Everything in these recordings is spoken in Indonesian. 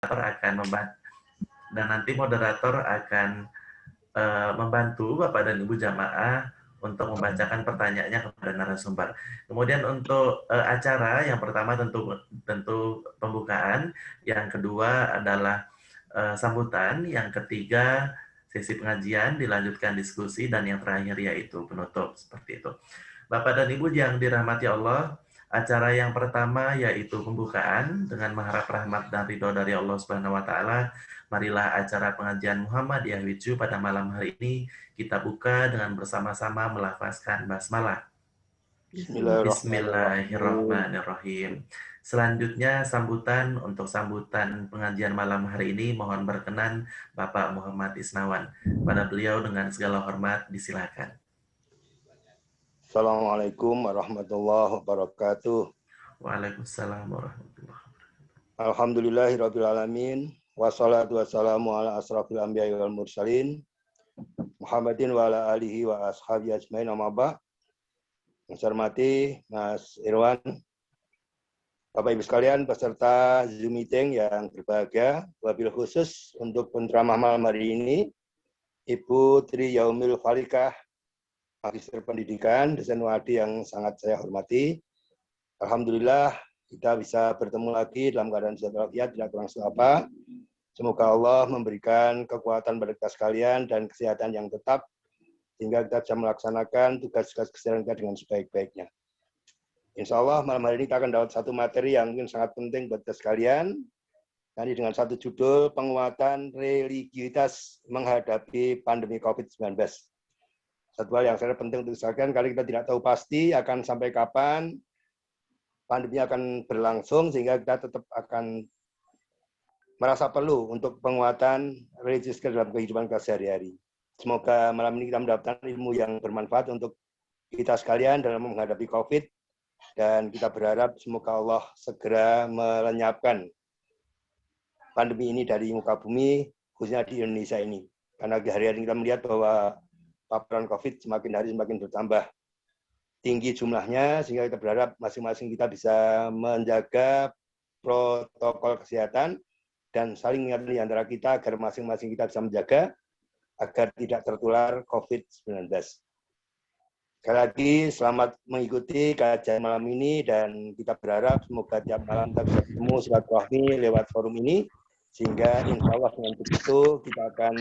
akan membantu, dan nanti moderator akan membantu Bapak dan Ibu jamaah untuk membacakan pertanyaannya kepada narasumber. Kemudian untuk acara yang pertama tentu pembukaan, yang kedua adalah sambutan, yang ketiga sesi pengajian, dilanjutkan diskusi, dan yang terakhir yaitu penutup, seperti itu. Bapak dan Ibu yang dirahmati Allah, acara yang pertama yaitu pembukaan dengan mengharap rahmat dan ridho dari Allah Subhanahu wa taala. Marilah acara pengajian Muhammadiyah Wicu pada malam hari ini kita buka dengan bersama-sama melafazkan basmalah. Bismillahirrahmanirrahim. Bismillahirrahmanirrahim. Selanjutnya untuk sambutan pengajian malam hari ini mohon berkenan Bapak Muhammad Isnawan. Pada beliau dengan segala hormat disilakan. Assalamualaikum warahmatullahi wabarakatuh. Waalaikumsalam warahmatullahi wabarakatuh. Alhamdulillahirabbil alamin. Wassalatu wassalamu ala asrafil anbiya'i wal mursalin. Muhammadin wa ala alihi wa ashabihi ajmain, amma ba'd. Yang saya hormati Mas Irwan, Bapak Ibu sekalian peserta Zoom meeting yang berbahagia, wabil khusus untuk penceramah malam hari ini Ibu Tri Yaumil Falikah, Magister Pendidikan, dosen UAD yang sangat saya hormati. Alhamdulillah kita bisa bertemu lagi dalam keadaan sehat walafiat, tidak berlangsung apa. Semoga Allah memberikan kekuatan pada kita sekalian dan kesehatan yang tetap, sehingga kita bisa melaksanakan tugas-tugas kesehatan kita dengan sebaik-baiknya. Insya Allah malam hari ini kita akan dapat satu materi yang mungkin sangat penting buat kita sekalian. Nanti dengan satu judul, penguatan religiusitas menghadapi pandemi COVID-19. Satu hal yang sangat penting untuk sekalian, karena kita tidak tahu pasti akan sampai kapan pandemi akan berlangsung, sehingga kita tetap akan merasa perlu untuk penguatan religius dalam kehidupan kita sehari-hari. Semoga malam ini kita mendapatkan ilmu yang bermanfaat untuk kita sekalian dalam menghadapi COVID, dan kita berharap semoga Allah segera melenyapkan pandemi ini dari muka bumi, khususnya di Indonesia ini. Karena hari-hari kita melihat bahwa paparan COVID semakin hari semakin bertambah tinggi jumlahnya, sehingga kita berharap masing-masing kita bisa menjaga protokol kesehatan dan saling mengingatkan di antara kita agar masing-masing kita bisa menjaga agar tidak tertular COVID-19. Sekali lagi selamat mengikuti kajian malam ini, dan kita berharap semoga tiap malam kita bisa bertemu silaturahmi lewat forum ini, sehingga insya Allah dengan begitu kita akan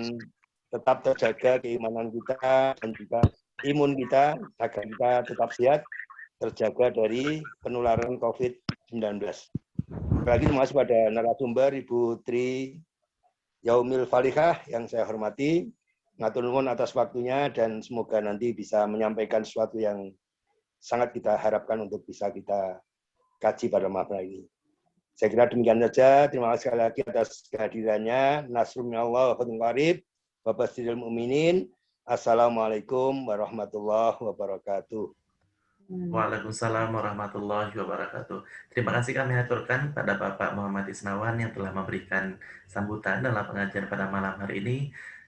tetap terjaga keimanan kita dan juga imun kita agar kita tetap sehat, terjaga dari penularan COVID-19. Lagi terima kasih pada narasumber Ibu Tri Yaumil Falikah yang saya hormati. Ngatur nuwun atas waktunya, dan semoga nanti bisa menyampaikan sesuatu yang sangat kita harapkan untuk bisa kita kaji pada malam ini. Saya kira demikian saja. Terima kasih sekali lagi atas kehadirannya. Nasrul minallah wa fathun qarib. Wabashiril mu'minin. Assalamualaikum warahmatullahi wabarakatuh. Waalaikumsalam warahmatullahi wabarakatuh. Terima kasih kami aturkan pada Bapak Muhammad Isnawan yang telah memberikan sambutan dalam pengajian pada malam hari ini.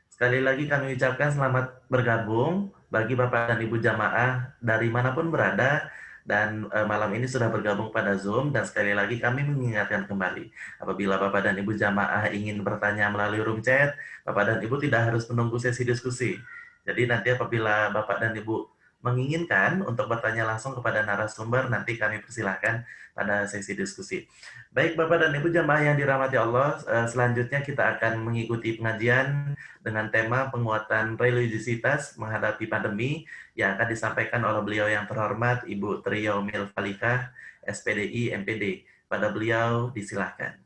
Sekali lagi kami ucapkan selamat bergabung bagi Bapak dan Ibu jamaah dari manapun berada, dan malam ini sudah bergabung pada Zoom. Dan sekali lagi kami mengingatkan kembali, apabila Bapak dan Ibu jamaah ingin bertanya melalui room chat, Bapak dan Ibu tidak harus menunggu sesi diskusi. Jadi nanti apabila Bapak dan Ibu menginginkan untuk bertanya langsung kepada narasumber, nanti kami persilahkan pada sesi diskusi. Baik Bapak dan Ibu jamaah yang dirahmati Allah, selanjutnya kita akan mengikuti pengajian dengan tema penguatan religiusitas menghadapi pandemi yang akan disampaikan oleh beliau yang terhormat Ibu Tri Yaumil Falikah, SPDI MPD. Pada beliau disilahkan.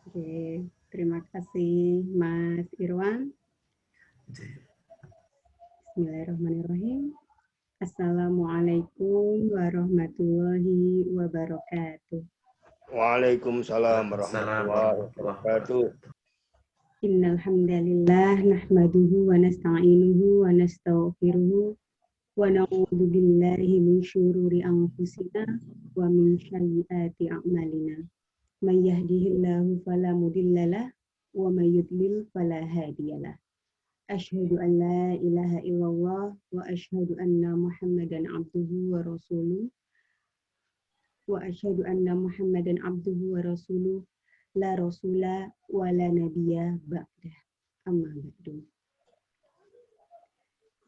Oke, terima kasih Mas Irwan. Bismillahirrahmanirrahim. Assalamualaikum warahmatullahi wabarakatuh. Waalaikumsalam warahmatullahi wabarakatuh. Innal hamdalillah nahmaduhu wa nasta'inuhu wa nastaghfiruhu wa na'udzu billahi min syururi anfusina wa min sayyiati a'malina. May yahdihillahu fala mudhillalah wa may yudlil fala hadiyalah. Asyhadu an la ilaha illallah wa asyhadu anna Muhammadan abduhu wa rasuluh. Wa asyhadu anna Muhammadan abduhu wa rasuluh. la rasula wa la nabiyya ba'dah. Amma ba'du.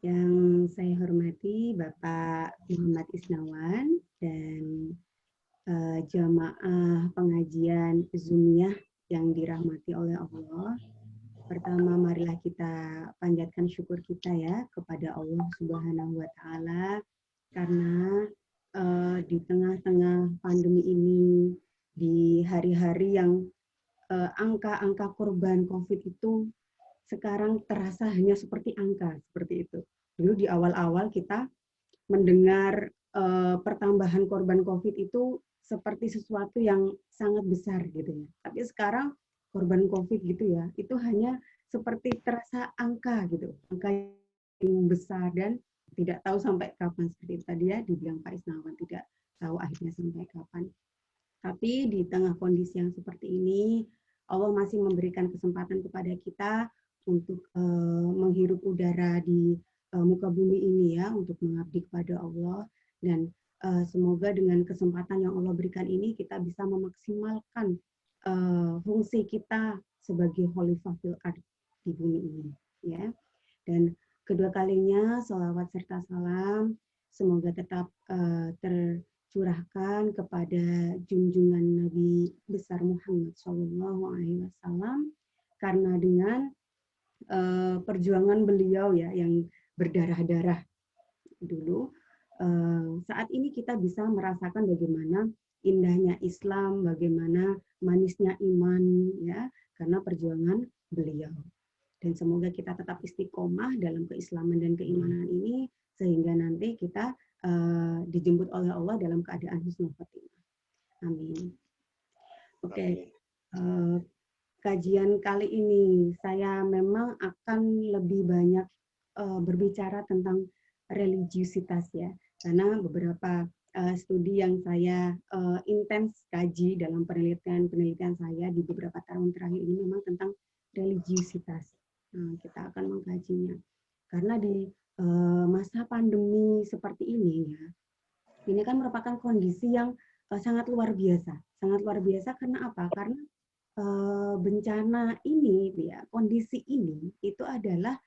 Yang saya hormati Bapak Muhammad Isnawan dan jamaah pengajian Zoomiyah yang dirahmati oleh Allah. Pertama, marilah kita panjatkan syukur kita ya kepada Allah Subhanahu wa Ta'ala, karena di tengah-tengah pandemi ini, di hari-hari yang angka-angka korban COVID itu sekarang terasa hanya seperti angka, seperti itu. Dulu di awal-awal kita mendengar pertambahan korban COVID itu seperti sesuatu yang sangat besar gitu ya. Tapi sekarang korban COVID gitu ya, itu hanya seperti terasa angka gitu, angka yang besar dan tidak tahu sampai kapan, seperti tadi ya dibilang Pak Isnawan, tidak tahu akhirnya sampai kapan. Tapi di tengah kondisi yang seperti ini, Allah masih memberikan kesempatan kepada kita untuk menghirup udara di muka bumi ini ya, untuk mengabdi kepada Allah, dan semoga dengan kesempatan yang Allah berikan ini kita bisa memaksimalkan fungsi kita sebagai khalifah fil ard di bumi ini ya. Dan kedua kalinya sholawat serta salam semoga tetap tercurahkan kepada junjungan Nabi besar Muhammad SAW, karena dengan perjuangan beliau ya yang berdarah-darah dulu, saat ini kita bisa merasakan bagaimana indahnya Islam, bagaimana manisnya iman ya, karena perjuangan beliau. Dan semoga kita tetap istiqomah dalam keislaman dan keimanan ini sehingga nanti kita dijemput oleh Allah dalam keadaan husnul khotimah. Amin. Oke. Kajian kali ini saya memang akan lebih banyak berbicara tentang religiusitas ya, karena beberapa studi yang saya intens kaji dalam penelitian saya di beberapa tahun terakhir ini memang tentang religiusitas. Nah, kita akan mengkajinya karena di masa pandemi seperti ini ya, ini kan merupakan kondisi yang sangat luar biasa karena apa? Karena bencana ini ya, kondisi ini itu adalah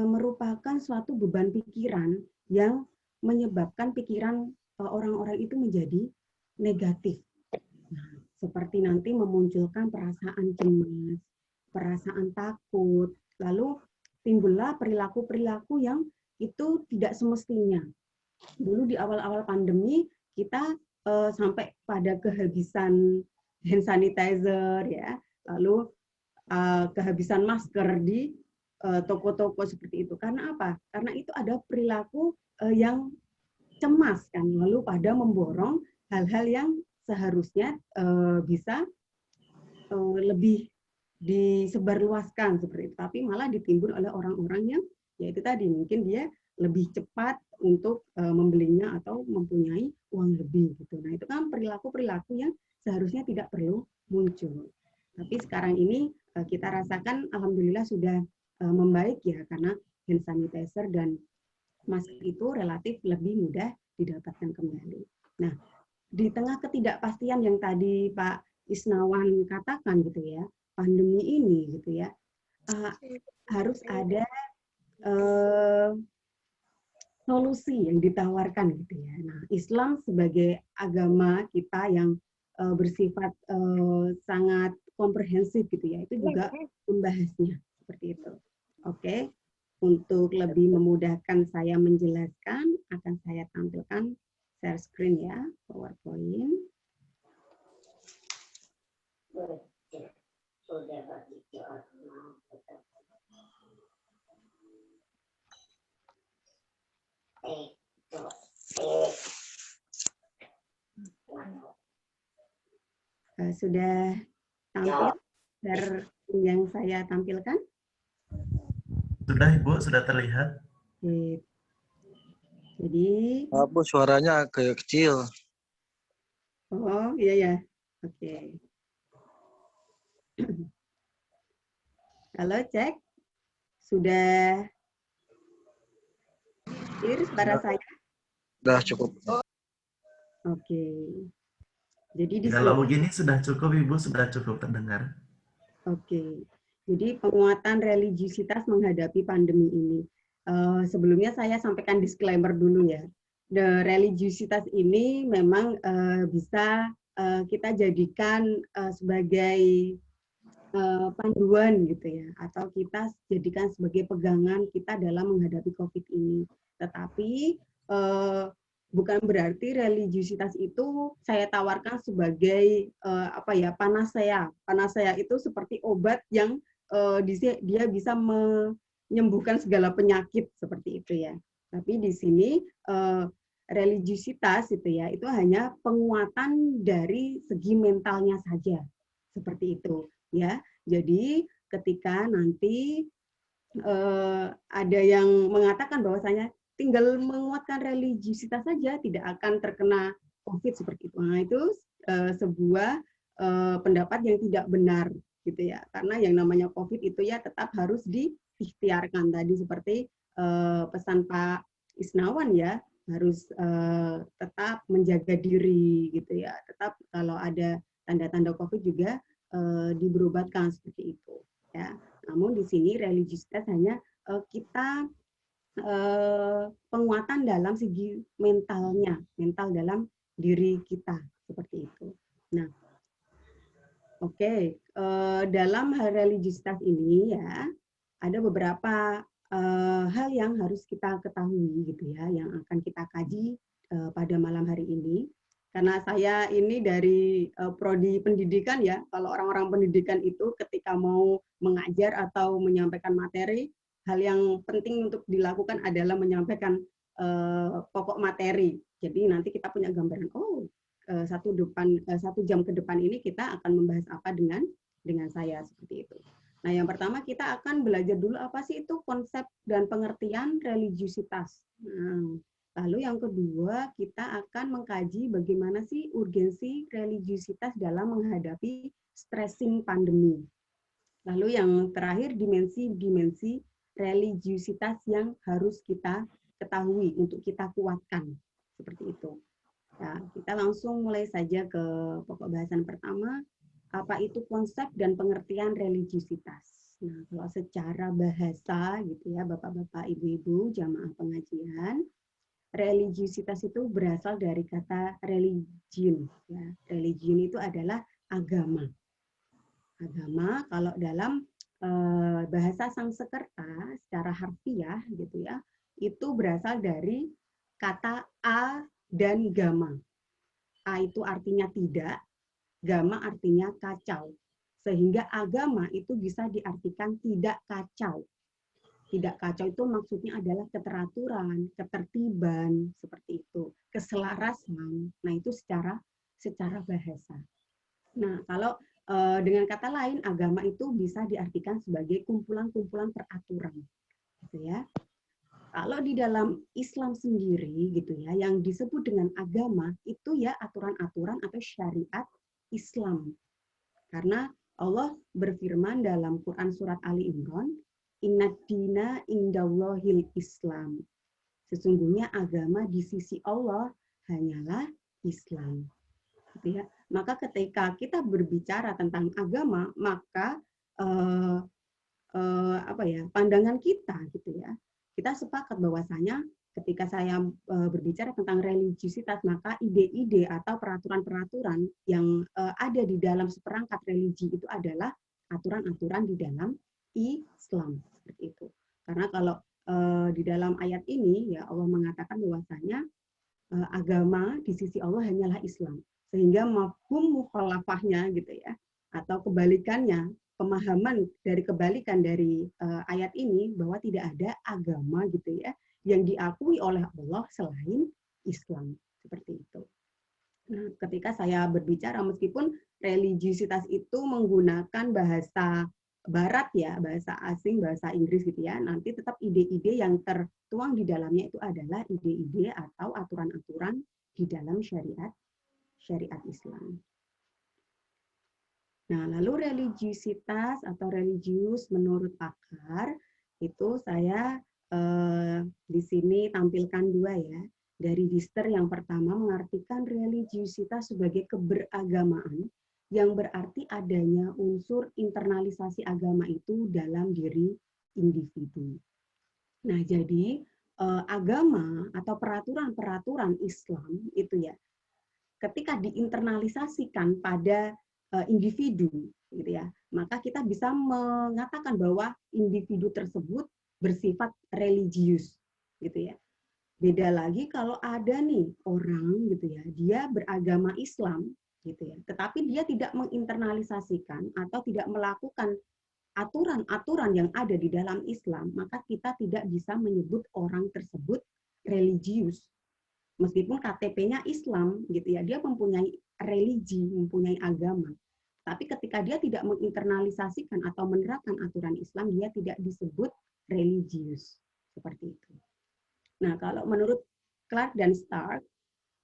merupakan suatu beban pikiran yang menyebabkan pikiran orang-orang itu menjadi negatif. Nah, seperti nanti memunculkan perasaan cemas, perasaan takut, lalu timbullah perilaku-perilaku yang itu tidak semestinya. Dulu di awal-awal pandemi kita sampai pada kehabisan hand sanitizer ya, lalu kehabisan masker di toko-toko seperti itu. Karena apa? Karena itu ada perilaku yang cemas kan, lalu pada memborong hal-hal yang seharusnya bisa lebih disebarluaskan seperti itu, tapi malah ditimbun oleh orang-orang yang yaitu tadi mungkin dia lebih cepat untuk membelinya atau mempunyai uang lebih gitu. Nah, itu kan perilaku-perilaku yang seharusnya tidak perlu muncul. Tapi sekarang ini kita rasakan alhamdulillah sudah membaik ya, karena hand sanitizer dan masker itu relatif lebih mudah didapatkan kembali. Nah, di tengah ketidakpastian yang tadi Pak Isnawan katakan gitu ya, pandemi ini gitu ya, harus ada solusi yang ditawarkan gitu ya. Nah, Islam sebagai agama kita yang bersifat sangat komprehensif gitu ya, itu juga membahasnya seperti itu. Oke, untuk lebih memudahkan saya menjelaskan, akan saya tampilkan share screen ya, PowerPoint. Sudah tampil share yang saya tampilkan? Sudah Ibu, sudah terlihat. Oke. Jadi, Bu, suaranya agak kecil. oh iya ya, oke. Halo, cek. Sudah clear suara saya? Udah cukup. Oke. Jadi di Kalau sini, begini sudah cukup, Ibu, sudah cukup terdengar. oke. Jadi penguatan religiusitas menghadapi pandemi ini. Sebelumnya saya sampaikan disclaimer dulu ya. Religiusitas ini memang bisa kita jadikan sebagai panduan gitu ya, atau kita jadikan sebagai pegangan kita dalam menghadapi COVID ini. Tetapi bukan berarti religiusitas itu saya tawarkan sebagai apa ya, panacea. Panacea itu seperti obat yang dia bisa menyembuhkan segala penyakit seperti itu ya. Tapi di sini religiusitas itu ya, itu hanya penguatan dari segi mentalnya saja seperti itu ya. Jadi ketika nanti ada yang mengatakan bahwasanya tinggal menguatkan religiusitas saja tidak akan terkena COVID seperti itu. Nah, itu sebuah pendapat yang tidak benar gitu ya. Karena yang namanya COVID itu ya tetap harus diikhtiarkan tadi seperti pesan Pak Isnawan ya, harus tetap menjaga diri gitu ya. Tetap kalau ada tanda-tanda COVID juga diberobatkan seperti itu ya. Namun di sini religiusitas hanya kita penguatan dalam segi mentalnya, mental dalam diri kita seperti itu. Nah, oke, dalam hal religiusitas ini ya ada beberapa hal yang harus kita ketahui gitu ya, yang akan kita kaji pada malam hari ini. Karena saya ini dari prodi pendidikan ya, kalau orang-orang pendidikan itu ketika mau mengajar atau menyampaikan materi, hal yang penting untuk dilakukan adalah menyampaikan pokok materi. Jadi nanti kita punya gambaran, oh satu jam ke depan ini kita akan membahas apa dengan saya seperti itu. Nah, yang pertama kita akan belajar dulu apa sih itu konsep dan pengertian religiusitas. Nah, lalu yang kedua, kita akan mengkaji bagaimana sih urgensi religiusitas dalam menghadapi stressing pandemi. Lalu yang terakhir, dimensi-dimensi religiusitas yang harus kita ketahui untuk kita kuatkan. Seperti itu. Nah, kita langsung mulai saja ke pokok bahasan pertama, apa itu konsep dan pengertian religiusitas. Nah, kalau secara bahasa gitu ya, Bapak-bapak, Ibu-ibu, jamaah pengajian, religiusitas itu berasal dari kata religion. Ya. Religion itu adalah agama. Agama kalau dalam bahasa Sanskerta secara harfiah gitu ya, itu berasal dari kata a dan gama. A itu artinya tidak, gama artinya kacau. Sehingga agama itu bisa diartikan tidak kacau. Tidak kacau itu maksudnya adalah keteraturan, ketertiban, seperti itu, keselarasan. Nah, itu secara bahasa. Nah, kalau dengan kata lain, agama itu bisa diartikan sebagai kumpulan-kumpulan peraturan, gitu ya. Kalau di dalam Islam sendiri, gitu ya, yang disebut dengan agama itu ya aturan-aturan atau syariat Islam. Karena Allah berfirman dalam Quran surat Ali Imran, Inna dina indallahil Islam. Sesungguhnya agama di sisi Allah hanyalah Islam. Gitu ya. Maka ketika kita berbicara tentang agama, maka pandangan kita gitu ya, kita sepakat bahwasanya ketika saya berbicara tentang religiusitas, maka ide-ide atau peraturan-peraturan yang ada di dalam seperangkat religi itu adalah aturan-aturan di dalam Islam seperti itu. Karena kalau di dalam ayat ini ya Allah mengatakan bahwasanya agama di sisi Allah hanyalah Islam. Sehingga mafhum mukhalafahnya gitu ya, atau kebalikannya, pemahaman dari kebalikan dari ayat ini bahwa tidak ada agama gitu ya yang diakui oleh Allah selain Islam seperti itu. Nah, ketika saya berbicara meskipun religiusitas itu menggunakan bahasa Barat ya, bahasa asing, bahasa Inggris gitu ya, nanti tetap ide-ide yang tertuang di dalamnya itu adalah ide-ide atau aturan-aturan di dalam syariat Islam. Nah, lalu religiusitas atau religius menurut pakar itu saya di sini tampilkan dua ya. Dari Dister yang pertama mengartikan religiusitas sebagai keberagamaan yang berarti adanya unsur internalisasi agama itu dalam diri individu. Nah, jadi agama atau peraturan-peraturan Islam itu ya, ketika diinternalisasikan pada individu, gitu ya, maka kita bisa mengatakan bahwa individu tersebut bersifat religius, gitu ya. Beda lagi kalau ada nih orang gitu ya, dia beragama Islam gitu ya, tetapi dia tidak menginternalisasikan atau tidak melakukan aturan-aturan yang ada di dalam Islam, maka kita tidak bisa menyebut orang tersebut religius. Meskipun KTP-nya Islam gitu ya, dia mempunyai religi, mempunyai agama. Tapi ketika dia tidak menginternalisasikan atau menerapkan aturan Islam, dia tidak disebut religius. Seperti itu. Nah, kalau menurut Clark dan Stark,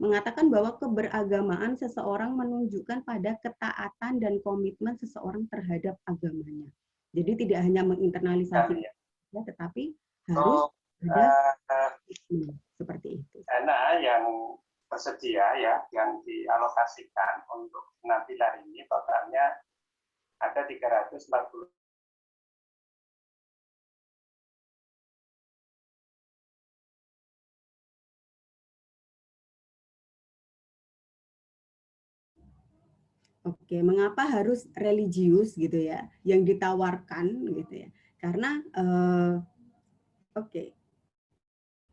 mengatakan bahwa keberagamaan seseorang menunjukkan pada ketaatan dan komitmen seseorang terhadap agamanya. Jadi tidak hanya menginternalisasi, tetapi harus ada komitmen seperti itu. Dana yang tersedia ya, yang dialokasikan untuk penampilan ini totalnya ada 340. Oke, mengapa harus religius gitu ya, yang ditawarkan gitu ya? Karena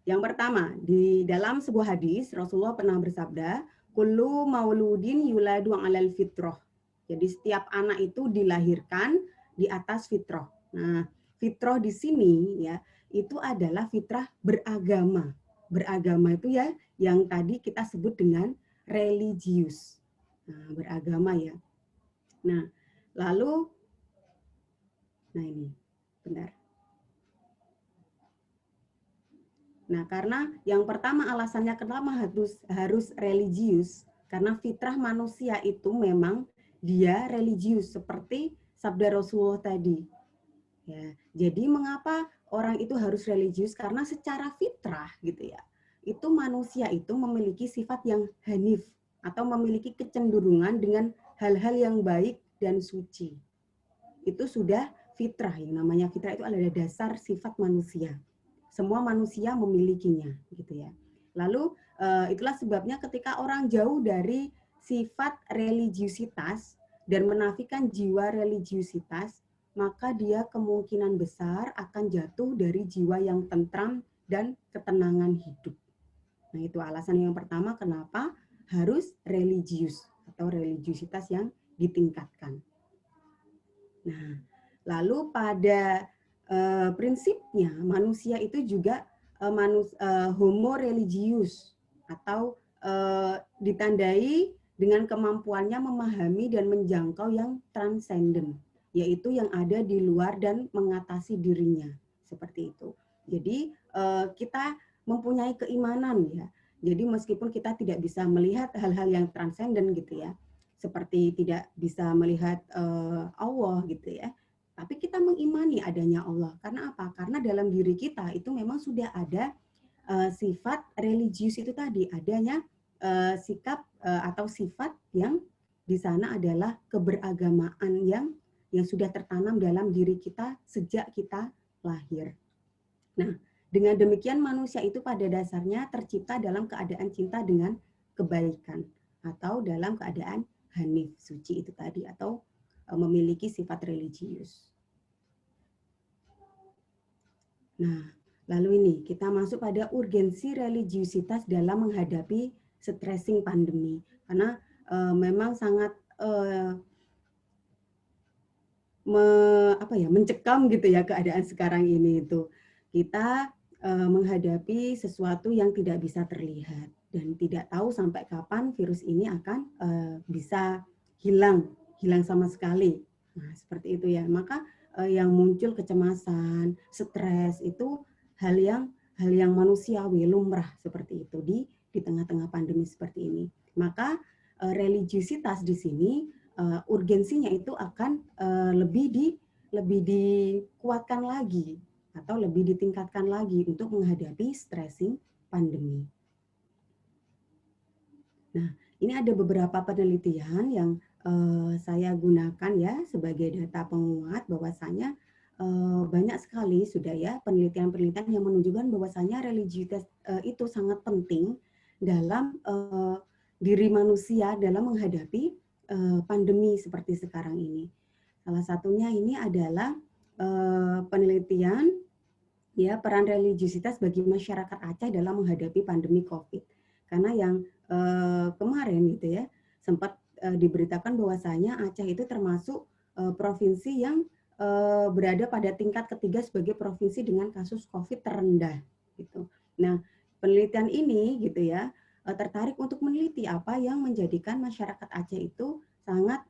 yang pertama di dalam sebuah hadis Rasulullah pernah bersabda, "Kullu mauludin yuladu 'alal fitrah." Jadi setiap anak itu dilahirkan di atas fitrah. Nah, fitrah di sini ya itu adalah fitrah beragama. Beragama itu ya yang tadi kita sebut dengan religius. Nah, beragama ya. Nah, lalu, nah ini, benar. Nah, karena yang pertama alasannya kenapa harus religius, karena fitrah manusia itu memang dia religius, seperti sabda Rasulullah tadi. Ya, jadi mengapa orang itu harus religius? Karena secara fitrah gitu ya, itu manusia itu memiliki sifat yang hanif, atau memiliki kecenderungan dengan hal-hal yang baik dan suci. Itu sudah fitrah, yang namanya fitrah itu adalah dasar sifat manusia. Semua manusia memilikinya, gitu ya. Lalu itulah sebabnya ketika orang jauh dari sifat religiusitas dan menafikan jiwa religiusitas, maka dia kemungkinan besar akan jatuh dari jiwa yang tentram dan ketenangan hidup. Nah, itu alasan yang pertama kenapa harus religius atau religiusitas yang ditingkatkan. Nah, lalu pada prinsipnya manusia itu juga homo religius atau ditandai dengan kemampuannya memahami dan menjangkau yang transenden, yaitu yang ada di luar dan mengatasi dirinya, seperti itu. Jadi kita mempunyai keimanan ya. Jadi meskipun kita tidak bisa melihat hal-hal yang transenden gitu ya, seperti tidak bisa melihat Allah gitu ya, tapi kita mengimani adanya Allah. Karena apa? Karena dalam diri kita itu memang sudah ada sifat religius itu tadi, adanya sikap atau sifat yang di sana adalah keberagamaan yang sudah tertanam dalam diri kita sejak kita lahir. Nah, dengan demikian manusia itu pada dasarnya tercipta dalam keadaan cinta dengan kebaikan atau dalam keadaan hanif, suci itu tadi, atau memiliki sifat religius. Nah, lalu ini kita masuk pada urgensi religiusitas dalam menghadapi stressing pandemi. Karena memang sangat mencekam gitu ya keadaan sekarang ini itu. Kita menghadapi sesuatu yang tidak bisa terlihat dan tidak tahu sampai kapan virus ini akan bisa hilang sama sekali. Nah, seperti itu ya. Maka yang muncul kecemasan, stres itu hal yang manusiawi, lumrah seperti itu di tengah-tengah pandemi seperti ini. Maka religiusitas di sini urgensinya itu akan lebih dikuatkan lagi atau lebih ditingkatkan lagi untuk menghadapi stressing pandemi. Nah, ini ada beberapa penelitian yang saya gunakan ya sebagai data penguat bahwasanya banyak sekali sudah ya penelitian-penelitian yang menunjukkan bahwasanya religiusitas itu sangat penting dalam diri manusia dalam menghadapi pandemi seperti sekarang ini. Salah satunya ini adalah penelitian ya peran religiusitas bagi masyarakat Aceh dalam menghadapi pandemi COVID. Karena yang kemarin gitu ya sempat diberitakan bahwasanya Aceh itu termasuk provinsi yang berada pada tingkat ketiga sebagai provinsi dengan kasus COVID terendah gitu. Nah, penelitian ini gitu ya tertarik untuk meneliti apa yang menjadikan masyarakat Aceh itu sangat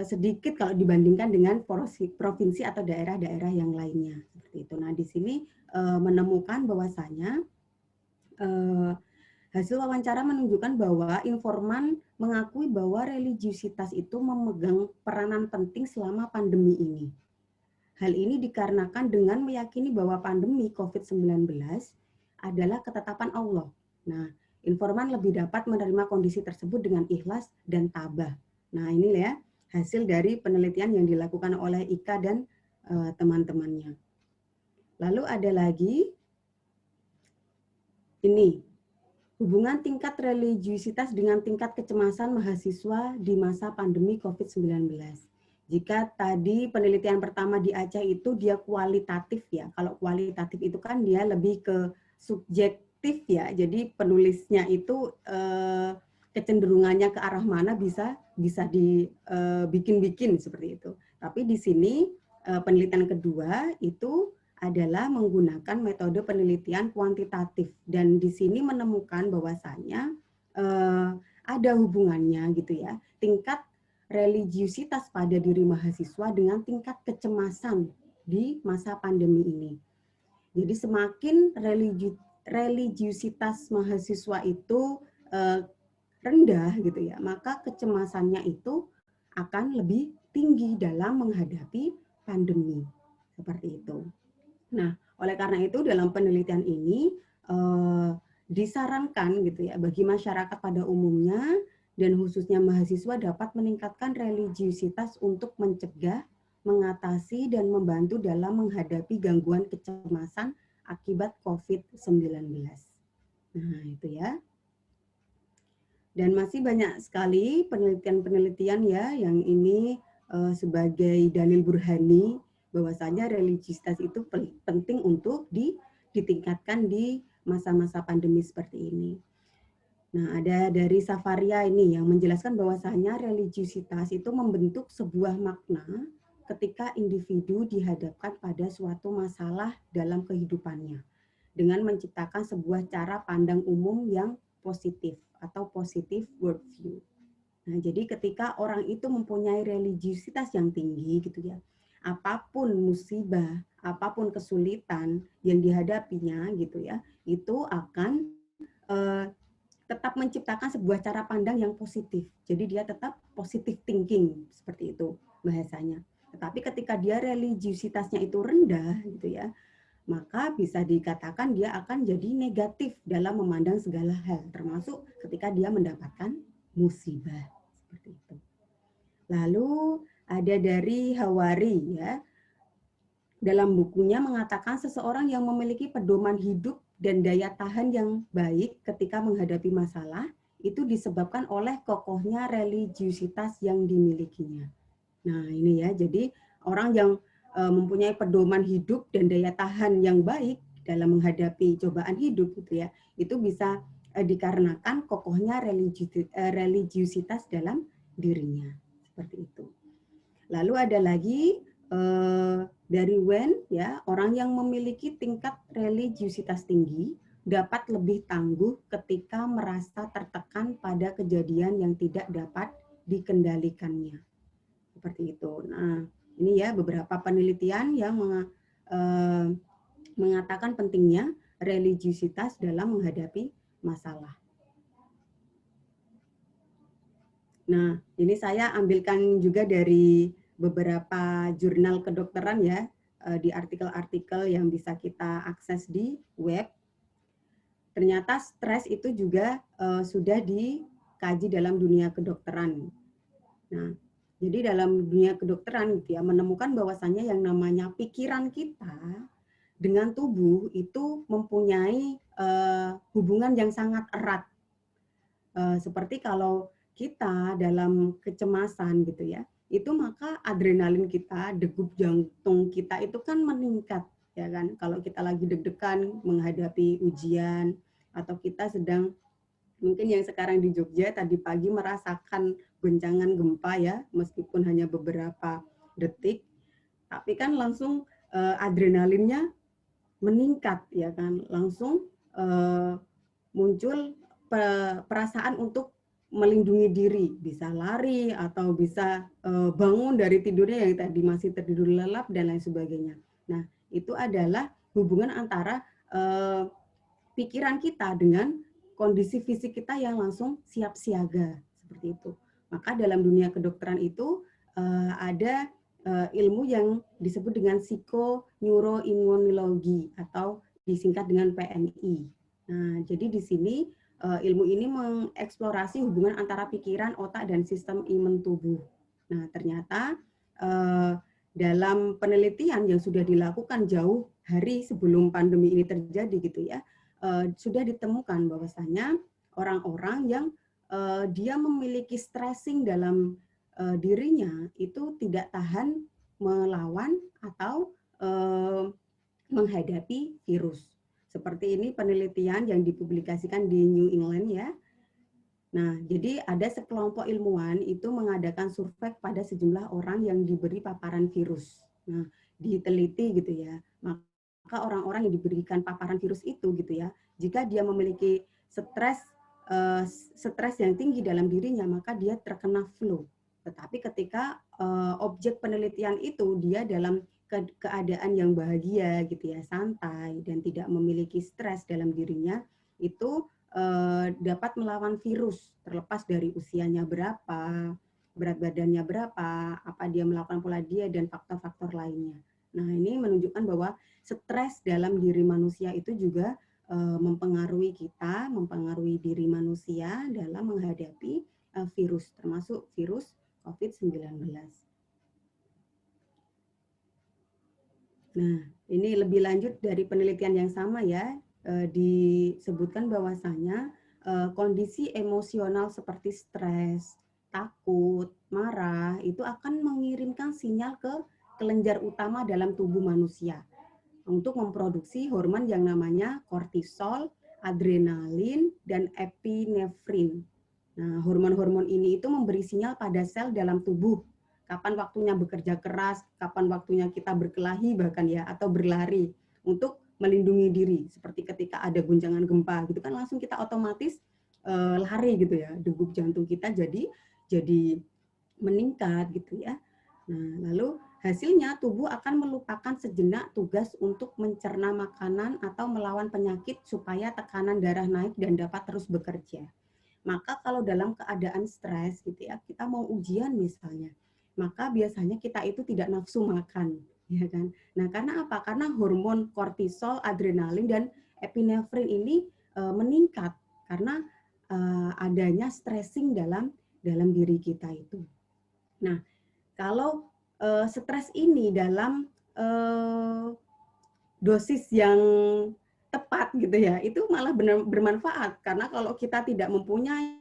sedikit kalau dibandingkan dengan provinsi atau daerah-daerah yang lainnya seperti itu. Nah, di sini menemukan bahwasanya hasil wawancara menunjukkan bahwa informan mengakui bahwa religiusitas itu memegang peranan penting selama pandemi ini. Hal ini dikarenakan dengan meyakini bahwa pandemi COVID-19 adalah ketetapan Allah. Nah, informan lebih dapat menerima kondisi tersebut dengan ikhlas dan tabah. Nah, ini ya hasil dari penelitian yang dilakukan oleh Ika dan teman-temannya. Lalu ada lagi ini, hubungan tingkat religiusitas dengan tingkat kecemasan mahasiswa di masa pandemi COVID-19. Jika tadi penelitian pertama di Aceh itu dia kualitatif ya, kalau kualitatif itu kan dia lebih ke subjektif ya, jadi penulisnya itu kecenderungannya ke arah mana bisa dibikin-bikin seperti itu. Tapi di sini penelitian kedua itu adalah menggunakan metode penelitian kuantitatif dan di sini menemukan bahwasanya ada hubungannya gitu ya tingkat religiusitas pada diri mahasiswa dengan tingkat kecemasan di masa pandemi ini. Jadi semakin religiusitas mahasiswa itu rendah gitu ya, maka kecemasannya itu akan lebih tinggi dalam menghadapi pandemi seperti itu. Nah, oleh karena itu dalam penelitian ini disarankan gitu ya bagi masyarakat pada umumnya dan khususnya mahasiswa dapat meningkatkan religiusitas untuk mencegah, mengatasi dan membantu dalam menghadapi gangguan kecemasan akibat COVID-19. Nah, itu ya. Dan masih banyak sekali penelitian-penelitian ya yang ini sebagai dalil burhani bahwasanya religiusitas itu penting untuk ditingkatkan di masa-masa pandemi seperti ini. Nah, ada dari Safaria ini yang menjelaskan bahwasanya religiusitas itu membentuk sebuah makna ketika individu dihadapkan pada suatu masalah dalam kehidupannya dengan menciptakan sebuah cara pandang umum yang positif atau positive worldview. Nah, jadi ketika orang itu mempunyai religiusitas yang tinggi gitu ya, apapun musibah, apapun kesulitan yang dihadapinya gitu ya, itu akan tetap menciptakan sebuah cara pandang yang positif. Jadi dia tetap positive thinking seperti itu bahasanya. Tetapi ketika dia religiusitasnya itu rendah gitu ya, maka bisa dikatakan dia akan jadi negatif dalam memandang segala hal, termasuk ketika dia mendapatkan musibah seperti itu. Lalu ada dari Hawari ya, dalam bukunya mengatakan seseorang yang memiliki pedoman hidup dan daya tahan yang baik ketika menghadapi masalah itu disebabkan oleh kokohnya religiusitas yang dimilikinya. Nah ini ya, jadi orang yang mempunyai pedoman hidup dan daya tahan yang baik dalam menghadapi cobaan hidup gitu ya, itu bisa dikarenakan kokohnya religiusitas dalam dirinya seperti itu. Lalu ada lagi dari Wen ya, orang yang memiliki tingkat religiusitas tinggi dapat lebih tangguh ketika merasa tertekan pada kejadian yang tidak dapat dikendalikannya. Seperti itu. Nah, ini ya beberapa penelitian yang mengatakan pentingnya religiusitas dalam menghadapi masalah. Nah, ini saya ambilkan juga dari beberapa jurnal kedokteran ya, di artikel-artikel yang bisa kita akses di web. ternyata stres itu juga sudah dikaji dalam dunia kedokteran. Nah, jadi dalam dunia kedokteran gitu ya, menemukan bahwasannya yang namanya pikiran kita dengan tubuh itu mempunyai hubungan yang sangat erat. Seperti kalau kita dalam kecemasan gitu ya, itu maka adrenalin kita, degup jantung kita itu kan meningkat, ya kan? Kalau kita lagi deg-degan menghadapi ujian atau kita sedang mungkin yang sekarang di Jogja tadi pagi merasakan goncangan gempa ya, meskipun hanya beberapa detik, tapi kan langsung adrenalinnya meningkat ya kan, langsung muncul perasaan untuk melindungi diri, bisa lari atau bisa bangun dari tidurnya yang tadi masih tertidur lelap dan lain sebagainya. Nah, itu adalah hubungan antara pikiran kita dengan kondisi fisik kita yang langsung siap siaga seperti itu. Maka dalam dunia kedokteran itu ada ilmu yang disebut dengan psikoneuroimmunologi atau disingkat dengan PNI. Nah, jadi di sini ilmu ini mengeksplorasi hubungan antara pikiran, otak, dan sistem imun tubuh. Nah, ternyata dalam penelitian yang sudah dilakukan jauh hari sebelum pandemi ini terjadi gitu ya, sudah ditemukan bahwasanya orang-orang yang dia memiliki stressing dalam dirinya itu tidak tahan melawan atau menghadapi virus. Seperti ini penelitian yang dipublikasikan di New England ya. Nah, jadi ada sekelompok ilmuwan itu mengadakan survei pada sejumlah orang yang diberi paparan virus. Nah, diteliti gitu ya. Maka orang-orang yang diberikan paparan virus itu gitu ya, jika dia memiliki stres yang tinggi dalam dirinya, maka dia terkena flu. Tetapi ketika objek penelitian itu dia dalam keadaan yang bahagia gitu ya, santai dan tidak memiliki stres dalam dirinya, itu dapat melawan virus terlepas dari usianya berapa, berat badannya berapa, apa dia melakukan pola diet dan faktor-faktor lainnya. Nah, ini menunjukkan bahwa stres dalam diri manusia itu juga mempengaruhi kita, mempengaruhi diri manusia dalam menghadapi virus, termasuk virus COVID-19. Nah, ini lebih lanjut dari penelitian yang sama ya, disebutkan bahwasanya kondisi emosional seperti stres, takut, marah, itu akan mengirimkan sinyal ke kelenjar utama dalam tubuh manusia untuk memproduksi hormon yang namanya kortisol, adrenalin, dan epinefrin. Nah, hormon-hormon ini itu memberi sinyal pada sel dalam tubuh kapan waktunya bekerja keras, kapan waktunya kita berkelahi bahkan ya, atau berlari untuk melindungi diri. Seperti ketika ada guncangan gempa gitu kan langsung kita otomatis lari gitu ya, degup jantung kita jadi meningkat gitu ya. Nah, lalu hasilnya tubuh akan melupakan sejenak tugas untuk mencerna makanan atau melawan penyakit supaya tekanan darah naik dan dapat terus bekerja. Maka kalau dalam keadaan stres gitu ya, kita mau ujian misalnya, maka biasanya kita itu tidak nafsu makan, ya kan? Nah, karena apa? Karena hormon kortisol, adrenalin, dan epinefrin ini meningkat karena adanya stressing dalam diri kita itu. Nah, kalau stres ini dalam dosis yang tepat gitu ya, itu malah benar bermanfaat karena kalau kita tidak mempunyai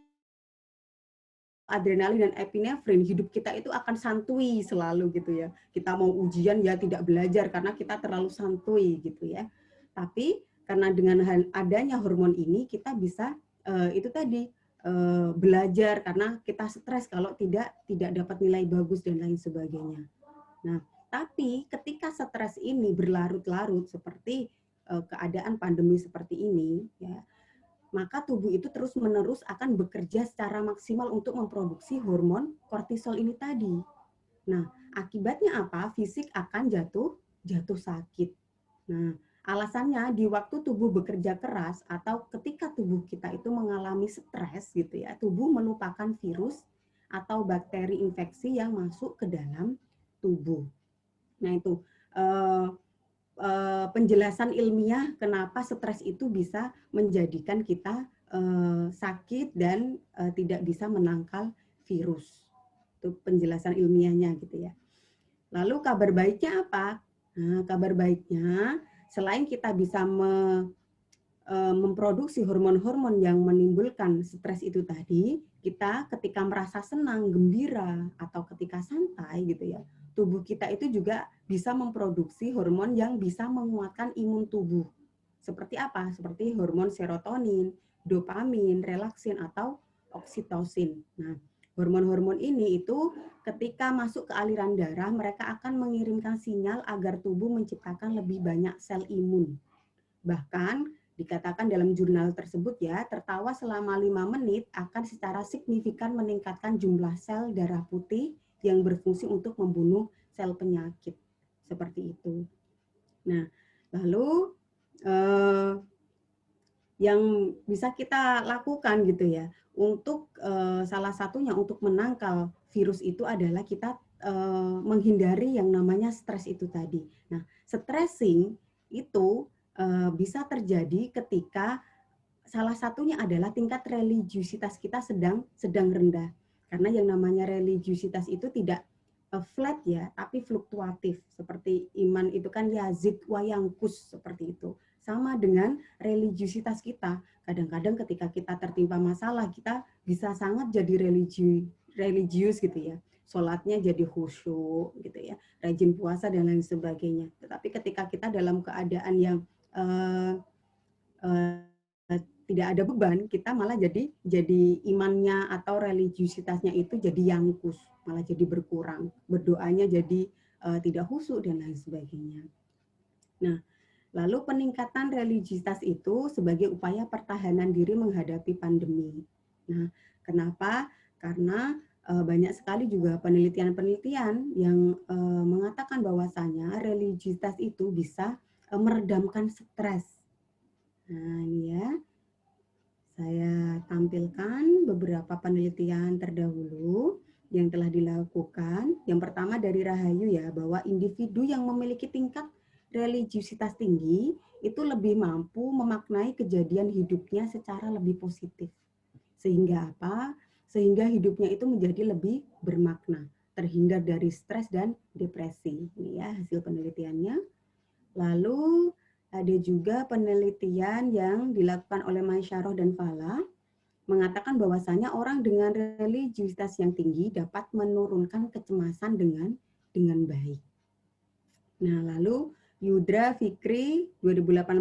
adrenalin dan epinefrin, hidup kita itu akan santuy selalu gitu ya. Kita mau ujian ya tidak belajar karena kita terlalu santuy gitu ya. Tapi karena dengan adanya hormon ini kita bisa itu tadi belajar karena kita stres kalau tidak dapat nilai bagus dan lain sebagainya. Nah, tapi ketika stres ini berlarut-larut seperti keadaan pandemi seperti ini ya, maka tubuh itu terus-menerus akan bekerja secara maksimal untuk memproduksi hormon kortisol ini tadi. Nah, akibatnya apa? Fisik akan jatuh sakit. Nah, alasannya di waktu tubuh bekerja keras atau ketika tubuh kita itu mengalami stres gitu ya, tubuh melupakan virus atau bakteri infeksi yang masuk ke dalam tubuh. Nah, itu penjelasan ilmiah kenapa stres itu bisa menjadikan kita sakit dan tidak bisa menangkal virus. Itu penjelasan ilmiahnya gitu ya. Lalu kabar baiknya apa? Nah, kabar baiknya selain kita bisa memproduksi hormon-hormon yang menimbulkan stres itu tadi, kita ketika merasa senang, gembira, atau ketika santai gitu ya, tubuh kita itu juga bisa memproduksi hormon yang bisa menguatkan imun tubuh. Seperti apa? Seperti hormon serotonin, dopamin, relaksin, atau oksitosin. Nah, hormon-hormon ini itu ketika masuk ke aliran darah, mereka akan mengirimkan sinyal agar tubuh menciptakan lebih banyak sel imun. Bahkan dikatakan dalam jurnal tersebut ya, tertawa selama 5 menit akan secara signifikan meningkatkan jumlah sel darah putih yang berfungsi untuk membunuh sel penyakit. Seperti itu. Nah, lalu yang bisa kita lakukan gitu ya, untuk salah satunya untuk menangkal virus itu adalah kita menghindari yang namanya stres itu tadi. Nah, stressing itu bisa terjadi ketika salah satunya adalah tingkat religiusitas kita sedang rendah. Karena yang namanya religiusitas itu tidak flat ya, tapi fluktuatif. Seperti iman itu kan yazid wa yanqus seperti itu. Sama dengan religiusitas kita. Kadang-kadang ketika kita tertimpa masalah, kita bisa sangat jadi religius gitu ya. Sholatnya jadi khusyuk gitu ya, rajin puasa dan lain sebagainya. Tetapi ketika kita dalam keadaan yang tidak ada beban, kita malah jadi imannya atau religiusitasnya itu jadi yangkus, malah jadi berkurang, berdoanya jadi tidak khusyuk dan lain sebagainya. Nah, lalu peningkatan religiusitas itu sebagai upaya pertahanan diri menghadapi pandemi. Nah, kenapa? Karena banyak sekali juga penelitian-penelitian yang mengatakan bahwasanya religiusitas itu bisa meredamkan stres. Nah, ini ya. Saya tampilkan beberapa penelitian terdahulu yang telah dilakukan. Yang pertama dari Rahayu ya, bahwa individu yang memiliki tingkat religiusitas tinggi itu lebih mampu memaknai kejadian hidupnya secara lebih positif. Sehingga apa? Sehingga hidupnya itu menjadi lebih bermakna, terhindar dari stres dan depresi. Ini ya hasil penelitiannya. Lalu ada juga penelitian yang dilakukan oleh Maisyaroh dan Fala mengatakan bahwasanya orang dengan religiusitas yang tinggi dapat menurunkan kecemasan dengan baik. Nah, lalu Yudra Fikri 2018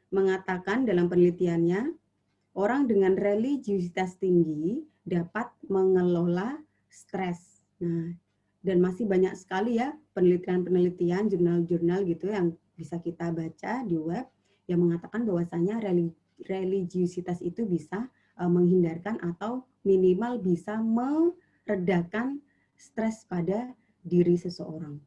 mengatakan dalam penelitiannya, orang dengan religiusitas tinggi dapat mengelola stres. Nah, dan masih banyak sekali ya penelitian-penelitian, jurnal-jurnal gitu yang bisa kita baca di web yang mengatakan bahwasanya religiusitas itu bisa menghindarkan atau minimal bisa meredakan stres pada diri seseorang.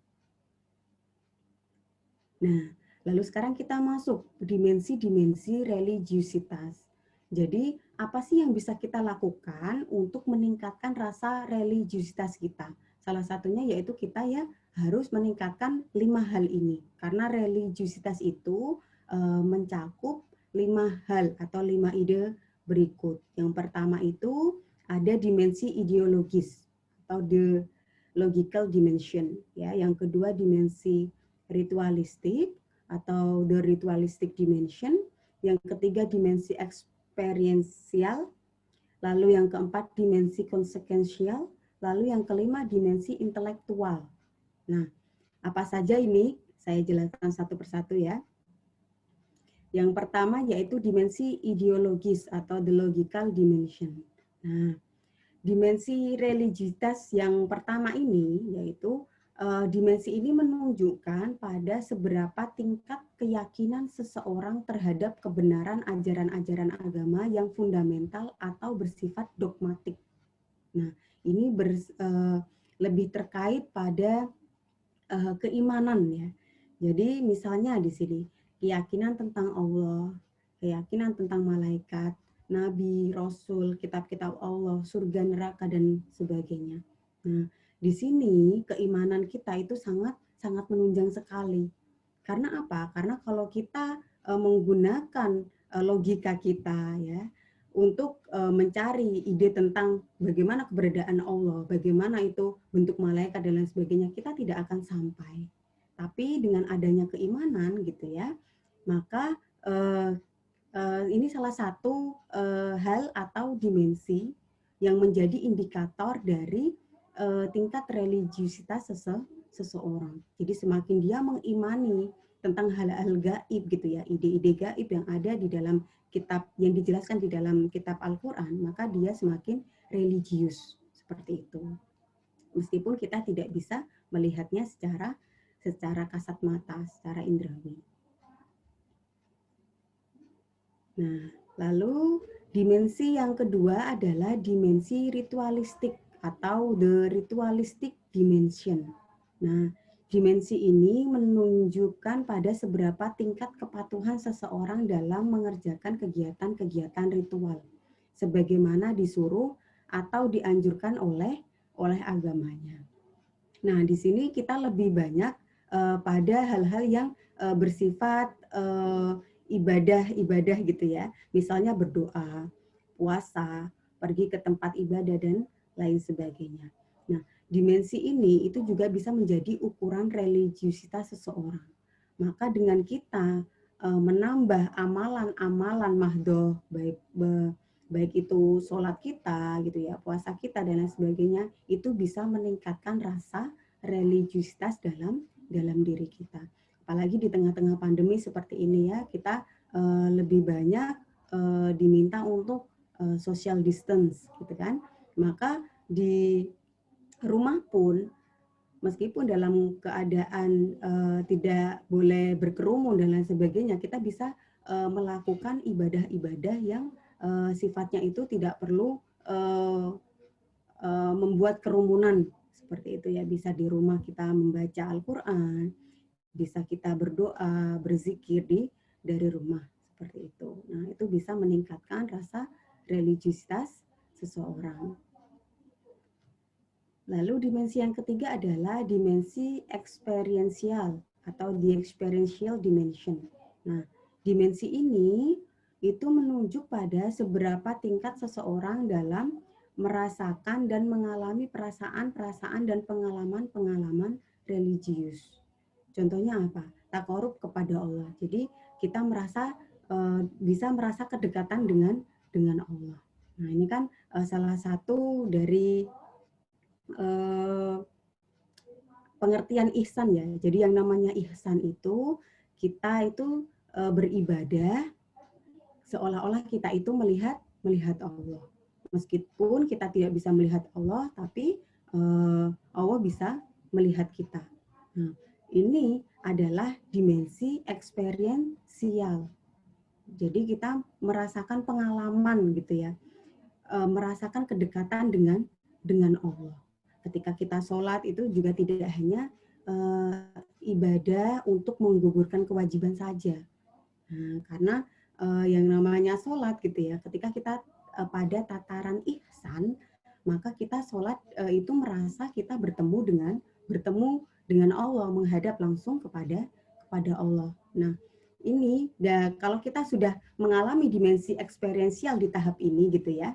Nah, lalu sekarang kita masuk dimensi-dimensi religiusitas. Jadi, apa sih yang bisa kita lakukan untuk meningkatkan rasa religiusitas kita? Salah satunya yaitu kita ya harus meningkatkan 5 hal ini. Karena religiusitas itu mencakup 5 hal atau 5 ide berikut. Yang pertama itu ada dimensi ideologis atau the logical dimension. Ya, yang kedua dimensi ritualistik atau the ritualistic dimension. Yang ketiga dimensi experiential, lalu yang keempat dimensi konsekuensial, lalu yang kelima dimensi intelektual. Nah, apa saja ini? Saya jelaskan satu persatu ya. Yang pertama yaitu dimensi ideologis atau the logical dimension. Nah, dimensi religiusitas yang pertama ini yaitu dimensi ini menunjukkan pada seberapa tingkat keyakinan seseorang terhadap kebenaran ajaran-ajaran agama yang fundamental atau bersifat dogmatik. Nah, ini lebih terkait pada keimanan ya. Jadi misalnya di sini keyakinan tentang Allah, keyakinan tentang malaikat, nabi, rasul, kitab-kitab Allah, surga, neraka dan sebagainya. Nah, di sini keimanan kita itu sangat menunjang sekali. Karena apa? Karena kalau kita menggunakan logika kita ya untuk mencari ide tentang bagaimana keberadaan Allah, bagaimana itu bentuk malaikat dan lain sebagainya, kita tidak akan sampai. Tapi dengan adanya keimanan gitu ya, maka ini salah satu hal atau dimensi yang menjadi indikator dari tingkat religiusitas seseorang. Jadi semakin dia mengimani tentang hal-hal gaib gitu ya, ide-ide gaib yang ada di dalam kitab yang dijelaskan di dalam kitab Al-Qur'an, maka dia semakin religius seperti itu. Meskipun kita tidak bisa melihatnya secara kasat mata, secara indrawi. Nah, lalu dimensi yang kedua adalah dimensi ritualistik atau the ritualistic dimension. Nah, dimensi ini menunjukkan pada seberapa tingkat kepatuhan seseorang dalam mengerjakan kegiatan-kegiatan ritual, sebagaimana disuruh atau dianjurkan oleh agamanya. Nah, di sini kita lebih banyak pada hal-hal yang bersifat ibadah gitu ya. Misalnya berdoa, puasa, pergi ke tempat ibadah dan lain sebagainya. Nah, dimensi ini itu juga bisa menjadi ukuran religiusitas seseorang. Maka dengan kita menambah amalan-amalan mahdoh, baik itu sholat kita gitu ya, puasa kita dan lain sebagainya, itu bisa meningkatkan rasa religiusitas dalam diri kita. Apalagi di tengah-tengah pandemi seperti ini ya, kita lebih banyak diminta untuk social distance gitu kan. Maka di rumah pun meskipun dalam keadaan tidak boleh berkerumun dan lain sebagainya, kita bisa melakukan ibadah-ibadah yang sifatnya itu tidak perlu membuat kerumunan seperti itu ya. Bisa di rumah kita membaca Al-Qur'an, bisa kita berdoa, berzikir dari rumah seperti itu. Nah, itu bisa meningkatkan rasa religiusitas seseorang. Lalu dimensi yang ketiga adalah dimensi experiential atau the experiential dimension. Nah, dimensi ini itu menunjuk pada seberapa tingkat seseorang dalam merasakan dan mengalami perasaan-perasaan dan pengalaman-pengalaman religius. Contohnya apa? Taqarrub kepada Allah. Jadi kita bisa merasa kedekatan dengan Allah. Nah, ini kan salah satu dari pengertian ihsan ya. Jadi yang namanya ihsan itu kita itu beribadah seolah-olah kita itu melihat Allah. Meskipun kita tidak bisa melihat Allah, tapi Allah bisa melihat kita. Nah, ini adalah dimensi eksperiensial. Jadi kita merasakan pengalaman gitu ya, merasakan kedekatan dengan Allah. Ketika kita sholat itu juga tidak hanya ibadah untuk menggugurkan kewajiban saja. Nah, karena yang namanya sholat gitu ya, ketika kita pada tataran ihsan, maka kita sholat itu merasa kita bertemu dengan Allah, menghadap langsung kepada Allah. Nah, ini kalau kita sudah mengalami dimensi eksperiensial di tahap ini gitu ya,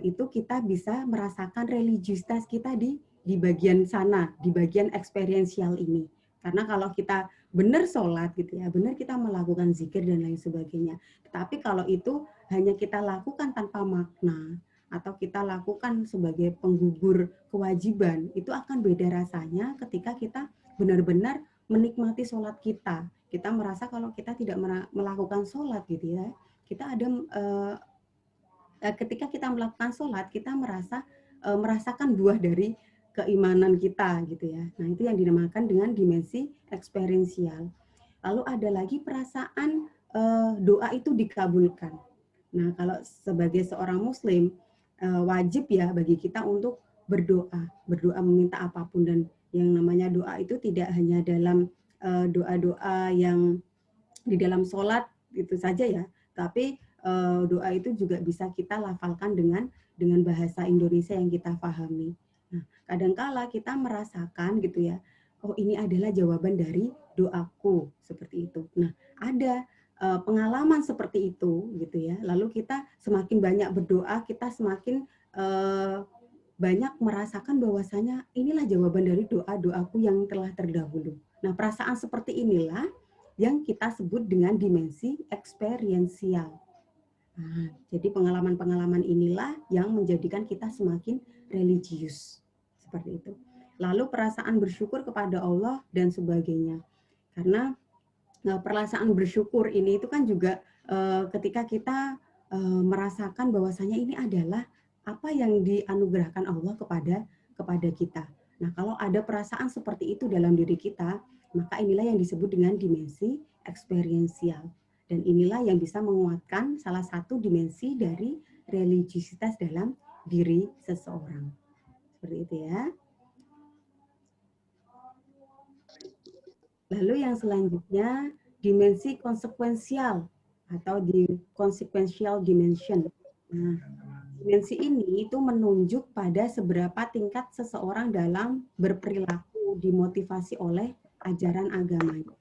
itu kita bisa merasakan religiusitas kita di bagian sana, di bagian eksperiensial ini. Karena kalau kita benar sholat gitu ya, benar kita melakukan zikir dan lain sebagainya. Tapi kalau itu hanya kita lakukan tanpa makna, atau kita lakukan sebagai penggugur kewajiban, itu akan beda rasanya ketika kita benar-benar menikmati sholat kita. Kita merasa kalau kita tidak melakukan sholat gitu ya, kita ada ketika kita melakukan sholat, kita merasakan buah dari keimanan kita gitu ya. Nah, itu yang dinamakan dengan dimensi eksperiensial. Lalu ada lagi perasaan doa itu dikabulkan. Nah, kalau sebagai seorang muslim wajib ya bagi kita untuk berdoa meminta apapun, dan yang namanya doa itu tidak hanya dalam doa-doa yang di dalam sholat gitu saja ya, tapi doa itu juga bisa kita lafalkan dengan bahasa Indonesia yang kita pahami. Nah, kadangkala kita merasakan gitu ya, oh ini adalah jawaban dari doaku, seperti itu. Nah, ada pengalaman seperti itu gitu ya. Lalu kita semakin banyak berdoa, kita semakin banyak merasakan bahwasanya inilah jawaban dari doa-doaku yang telah terdahulu. Nah, perasaan seperti inilah yang kita sebut dengan dimensi eksperiensial. Nah, jadi pengalaman-pengalaman inilah yang menjadikan kita semakin religius. Seperti itu. Lalu perasaan bersyukur kepada Allah dan sebagainya. Karena perasaan bersyukur ini itu kan juga ketika kita merasakan bahwasanya ini adalah apa yang dianugerahkan Allah kepada kita. Nah, kalau ada perasaan seperti itu dalam diri kita, maka inilah yang disebut dengan dimensi eksperiensial. Dan inilah yang bisa menguatkan salah satu dimensi dari religiusitas dalam diri seseorang. Seperti itu ya. Lalu yang selanjutnya, dimensi konsekuensial atau di consequential dimension. Nah, dimensi ini itu menunjuk pada seberapa tingkat seseorang dalam berperilaku dimotivasi oleh ajaran agamanya.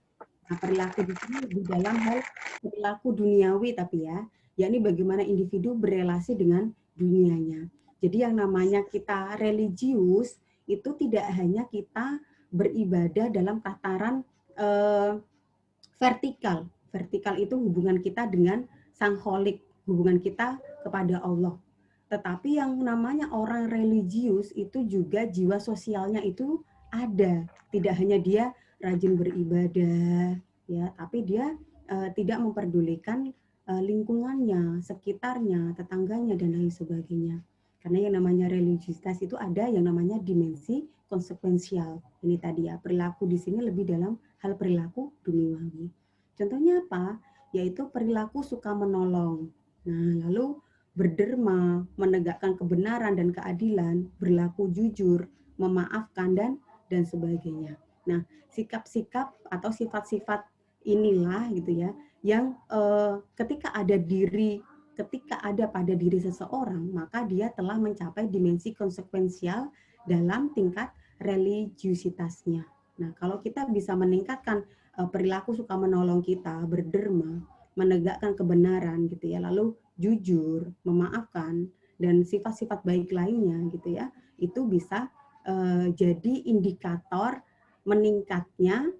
Nah, perilaku di sini lebih dalam hal perilaku duniawi tapi ya, yakni bagaimana individu berelasi dengan dunianya. Jadi yang namanya kita religius itu tidak hanya kita beribadah dalam tataran vertikal. Vertikal itu hubungan kita dengan sang kholik, hubungan kita kepada Allah. Tetapi yang namanya orang religius itu juga jiwa sosialnya itu ada. Tidak hanya dia rajin beribadah, ya, tapi dia tidak memperdulikan lingkungannya, sekitarnya, tetangganya dan lain sebagainya. Karena yang namanya religiusitas itu ada yang namanya dimensi konsekuensial. Ini tadi ya, perilaku di sini lebih dalam hal perilaku duniawi. Contohnya apa? Yaitu perilaku suka menolong. Nah, lalu berderma, menegakkan kebenaran dan keadilan, berlaku jujur, memaafkan dan sebagainya. Nah, sikap-sikap atau sifat-sifat inilah gitu ya yang ketika ada pada diri seseorang, maka dia telah mencapai dimensi konsekuensial dalam tingkat religiusitasnya. Nah, kalau kita bisa meningkatkan perilaku suka menolong kita, berderma, menegakkan kebenaran gitu ya, lalu jujur, memaafkan dan sifat-sifat baik lainnya gitu ya, itu bisa jadi indikator meningkatnya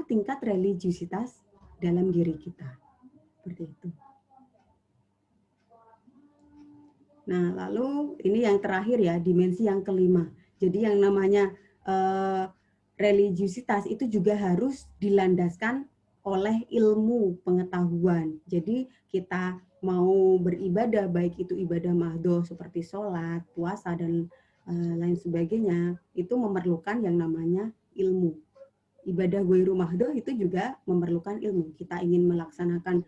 tingkat religiusitas dalam diri kita. Seperti itu. Nah, lalu ini yang terakhir ya, dimensi yang kelima. Jadi yang namanya religiusitas itu juga harus dilandaskan oleh ilmu pengetahuan. Jadi kita mau beribadah, baik itu ibadah mahdoh seperti sholat, puasa, dan lain sebagainya, itu memerlukan yang namanya ilmu. Ibadah ghairu mahdoh itu juga memerlukan ilmu. Kita ingin melaksanakan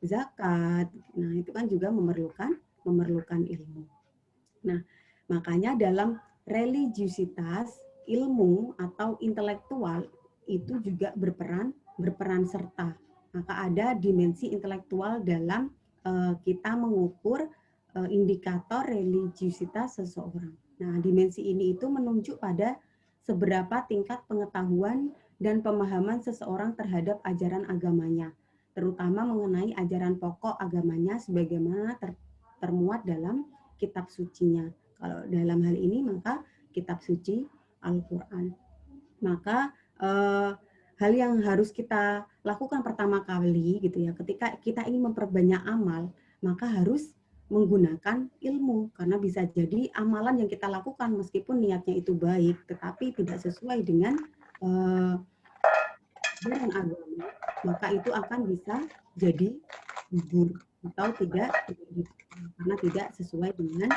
zakat, nah itu kan juga memerlukan ilmu. Nah, makanya dalam religiusitas, ilmu atau intelektual itu juga berperan serta. Maka ada dimensi intelektual dalam kita mengukur indikator religiusitas seseorang. Nah, dimensi ini itu menunjuk pada seberapa tingkat pengetahuan dan pemahaman seseorang terhadap ajaran agamanya, terutama mengenai ajaran pokok agamanya sebagaimana termuat dalam kitab sucinya. Kalau dalam hal ini maka kitab suci Al-Quran. Maka hal yang harus kita lakukan pertama kali gitu ya, ketika kita ingin memperbanyak amal, maka harus menggunakan ilmu, karena bisa jadi amalan yang kita lakukan meskipun niatnya itu baik, tetapi tidak sesuai dengan ajaran agama, maka itu akan bisa jadi gugur atau tidak karena tidak sesuai dengan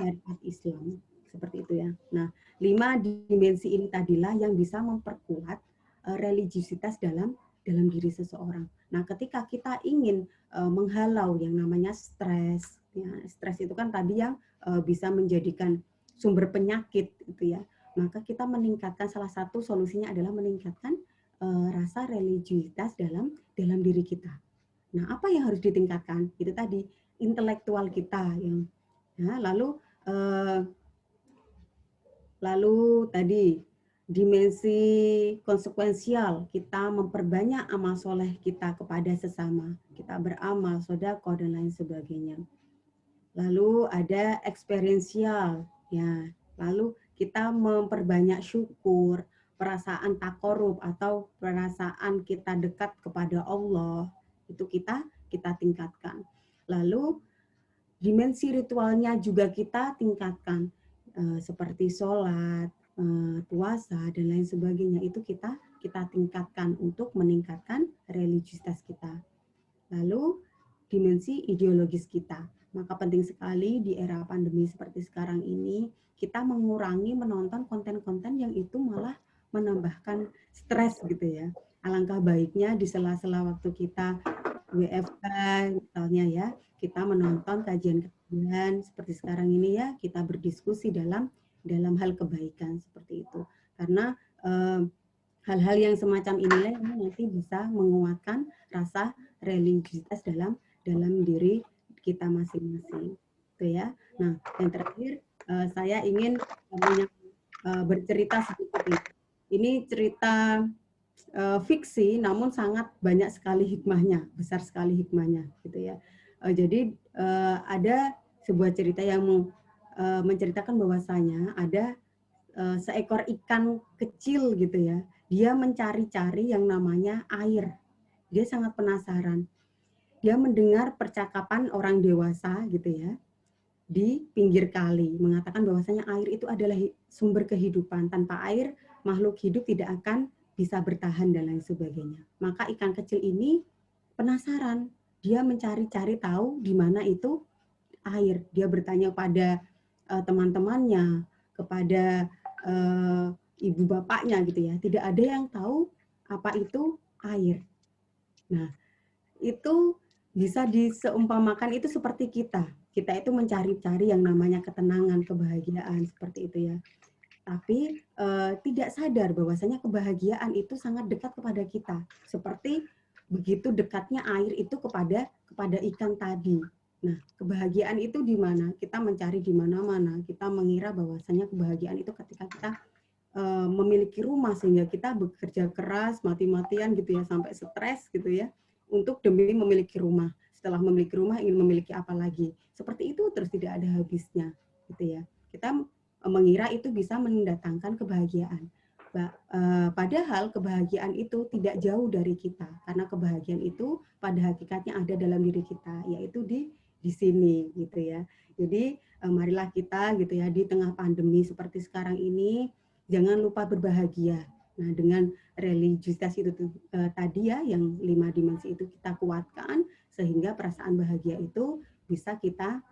syariat Islam, seperti itu ya. Nah, 5 dimensi ini tadilah yang bisa memperkuat religiusitas dalam diri seseorang. Nah, ketika kita ingin menghalau yang namanya stres, ya, stres itu kan tadi yang bisa menjadikan sumber penyakit itu ya. Maka kita meningkatkan, salah satu solusinya adalah meningkatkan rasa religiusitas dalam diri kita. Nah, apa yang harus ditingkatkan? Itu tadi intelektual kita yang ya, lalu Lalu tadi dimensi konsekuensial, kita memperbanyak amal soleh kita kepada sesama, kita beramal, sedekah dan lain sebagainya. Lalu ada eksperiensial, ya. Lalu kita memperbanyak syukur, perasaan takorub atau perasaan kita dekat kepada Allah, itu kita tingkatkan. Lalu dimensi ritualnya juga kita tingkatkan, seperti sholat, puasa dan lain sebagainya, itu kita tingkatkan untuk meningkatkan religiusitas kita. Lalu dimensi ideologis kita, maka penting sekali di era pandemi seperti sekarang ini kita mengurangi menonton konten-konten yang itu malah menambahkan stres gitu ya. Alangkah baiknya di sela-sela waktu kita WFH misalnya ya, kita menonton kajian-kajian seperti sekarang ini ya, kita berdiskusi dalam hal kebaikan seperti itu. Karena hal-hal yang semacam inilah yang nanti bisa menguatkan rasa religiusitas dalam diri kita masing-masing. Itu ya. Nah, yang terakhir saya ingin bercerita sedikit ini. Ini cerita fiksi, namun sangat banyak sekali hikmahnya, besar sekali hikmahnya, gitu ya. Jadi ada sebuah cerita yang menceritakan bahwasanya ada seekor ikan kecil gitu ya. Dia mencari-cari yang namanya air. Dia sangat penasaran. Dia mendengar percakapan orang dewasa gitu ya di pinggir kali, mengatakan bahwasanya air itu adalah sumber kehidupan. Tanpa air, makhluk hidup tidak akan bisa bertahan dan lain sebagainya. Maka ikan kecil ini penasaran. Dia mencari-cari tahu di mana itu air. Dia bertanya pada teman-temannya, kepada ibu bapaknya gitu ya. Tidak ada yang tahu apa itu air. Nah, itu bisa diseumpamakan itu seperti kita. Kita itu mencari-cari yang namanya ketenangan, kebahagiaan seperti itu ya. Tapi tidak sadar bahwasanya kebahagiaan itu sangat dekat kepada kita. Seperti begitu dekatnya air itu kepada ikan tadi. Nah, kebahagiaan itu di mana? Kita mencari di mana-mana. Kita mengira bahwasanya kebahagiaan itu ketika kita memiliki rumah sehingga kita bekerja keras, mati-matian gitu ya, sampai stres gitu ya, untuk demi memiliki rumah. Setelah memiliki rumah ingin memiliki apa lagi? Seperti itu terus tidak ada habisnya, gitu ya. Kita mengira itu bisa mendatangkan kebahagiaan. Padahal kebahagiaan itu tidak jauh dari kita, karena kebahagiaan itu pada hakikatnya ada dalam diri kita, yaitu di sini, gitu ya. Jadi marilah kita gitu ya di tengah pandemi seperti sekarang ini jangan lupa berbahagia. Nah, dengan religiusitas itu tadi ya, yang 5 dimensi itu kita kuatkan, sehingga perasaan bahagia itu bisa kita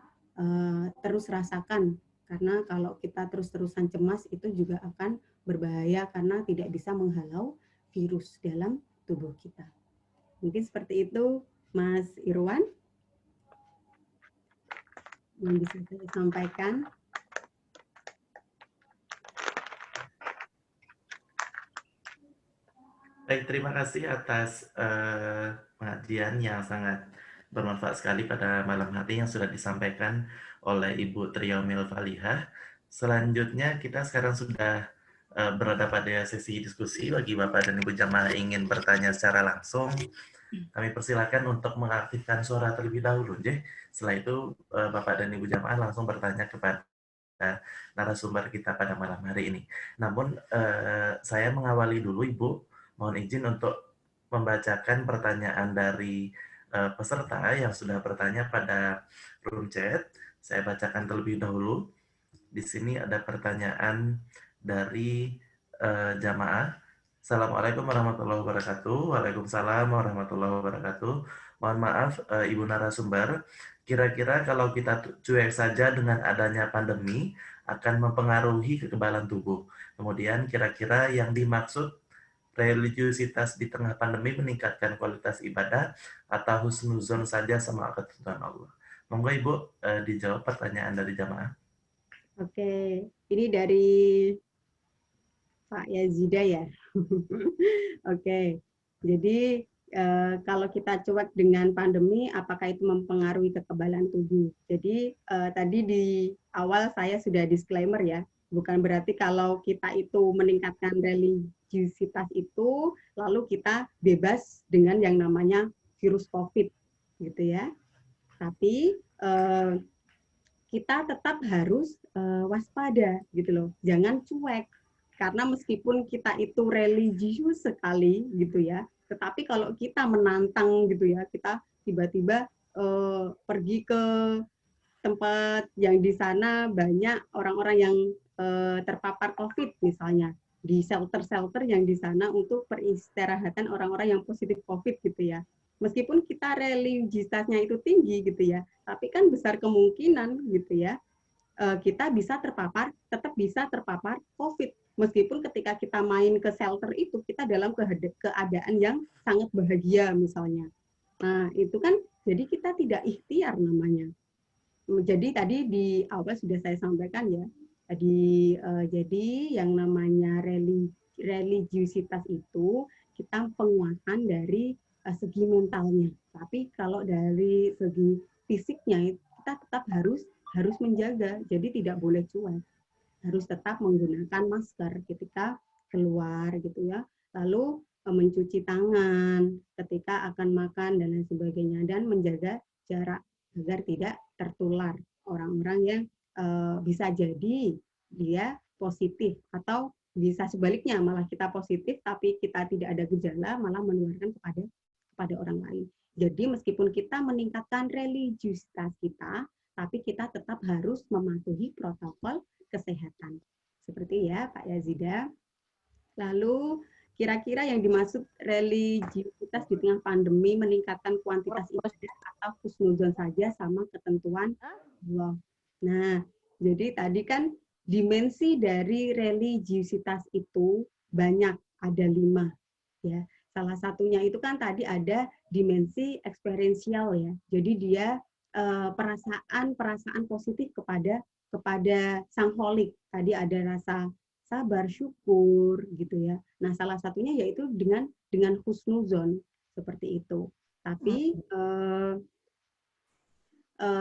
terus rasakan. Karena kalau kita terus-terusan cemas, itu juga akan berbahaya karena tidak bisa menghalau virus dalam tubuh kita. Mungkin seperti itu, Mas Irwan, yang bisa saya sampaikan. Baik, terima kasih atas pengajian yang sangat bermanfaat sekali pada malam hari yang sudah disampaikan oleh Ibu Triomil Falihah. Selanjutnya kita sekarang sudah berada pada sesi diskusi. Bagi Bapak dan Ibu jamaah ingin bertanya secara langsung, kami persilakan untuk mengaktifkan suara terlebih dahulu. Setelah itu Bapak dan Ibu jamaah langsung bertanya kepada narasumber kita pada malam hari ini. Namun saya mengawali dulu, Ibu. Mohon izin untuk membacakan pertanyaan dari peserta yang sudah bertanya pada room chat. Saya bacakan terlebih dahulu. Di sini ada pertanyaan dari jamaah. Assalamualaikum warahmatullahi wabarakatuh. Waalaikumsalam warahmatullahi wabarakatuh. Mohon maaf, Ibu narasumber. Kira-kira kalau kita cuek saja dengan adanya pandemi akan mempengaruhi kekebalan tubuh. Kemudian kira-kira yang dimaksud religiusitas di tengah pandemi meningkatkan kualitas ibadah atau husnuzon saja sama ketentuan Allah. Monggo Ibu dijawab pertanyaan dari jamaah. Oke, ini dari Pak Yazida ya. Oke, jadi kalau kita cuek dengan pandemi, apakah itu mempengaruhi kekebalan tubuh? Jadi tadi di awal saya sudah disclaimer ya, Bukan berarti kalau kita itu meningkatkan religiusitas itu, lalu kita bebas dengan yang namanya virus COVID, gitu ya. Tapi kita tetap harus waspada, gitu loh. Jangan cuek, karena meskipun kita itu religius sekali, gitu ya, tetapi kalau kita menantang, gitu ya, kita tiba-tiba pergi ke tempat yang di sana banyak orang-orang yang terpapar COVID misalnya, di shelter-shelter yang di sana untuk peristirahatan orang-orang yang positif COVID gitu ya. Meskipun kita religiusitasnya itu tinggi gitu ya, tapi kan besar kemungkinan gitu ya kita bisa terpapar, tetap bisa terpapar COVID. Meskipun ketika kita main ke shelter itu kita dalam keadaan yang sangat bahagia misalnya. Nah itu kan jadi kita tidak ikhtiar namanya. Jadi tadi di awal sudah saya sampaikan ya, jadi yang namanya religiusitas itu kita penguatan dari segi mentalnya. Tapi kalau dari segi fisiknya kita tetap harus menjaga, jadi tidak boleh cuek. Harus tetap menggunakan masker ketika keluar gitu ya. Lalu mencuci tangan ketika akan makan dan lain sebagainya dan menjaga jarak agar tidak tertular orang-orang yang bisa jadi dia positif atau bisa sebaliknya malah kita positif tapi kita tidak ada gejala malah menularkan kepada orang lain. Jadi meskipun kita meningkatkan religiusitas kita, tapi kita tetap harus mematuhi protokol kesehatan. Seperti ya Pak Yazida. Lalu kira-kira yang dimaksud religiusitas di tengah pandemi meningkatkan kuantitas ibadah atau husnuzon saja sama ketentuan Allah. Nah, jadi tadi kan dimensi dari religiusitas itu banyak, ada 5 ya. Salah satunya itu kan tadi ada dimensi eksperiensial ya. Jadi dia perasaan positif kepada sang holik. Tadi ada rasa sabar, syukur gitu ya. Nah, salah satunya yaitu dengan husnuzon seperti itu. Tapi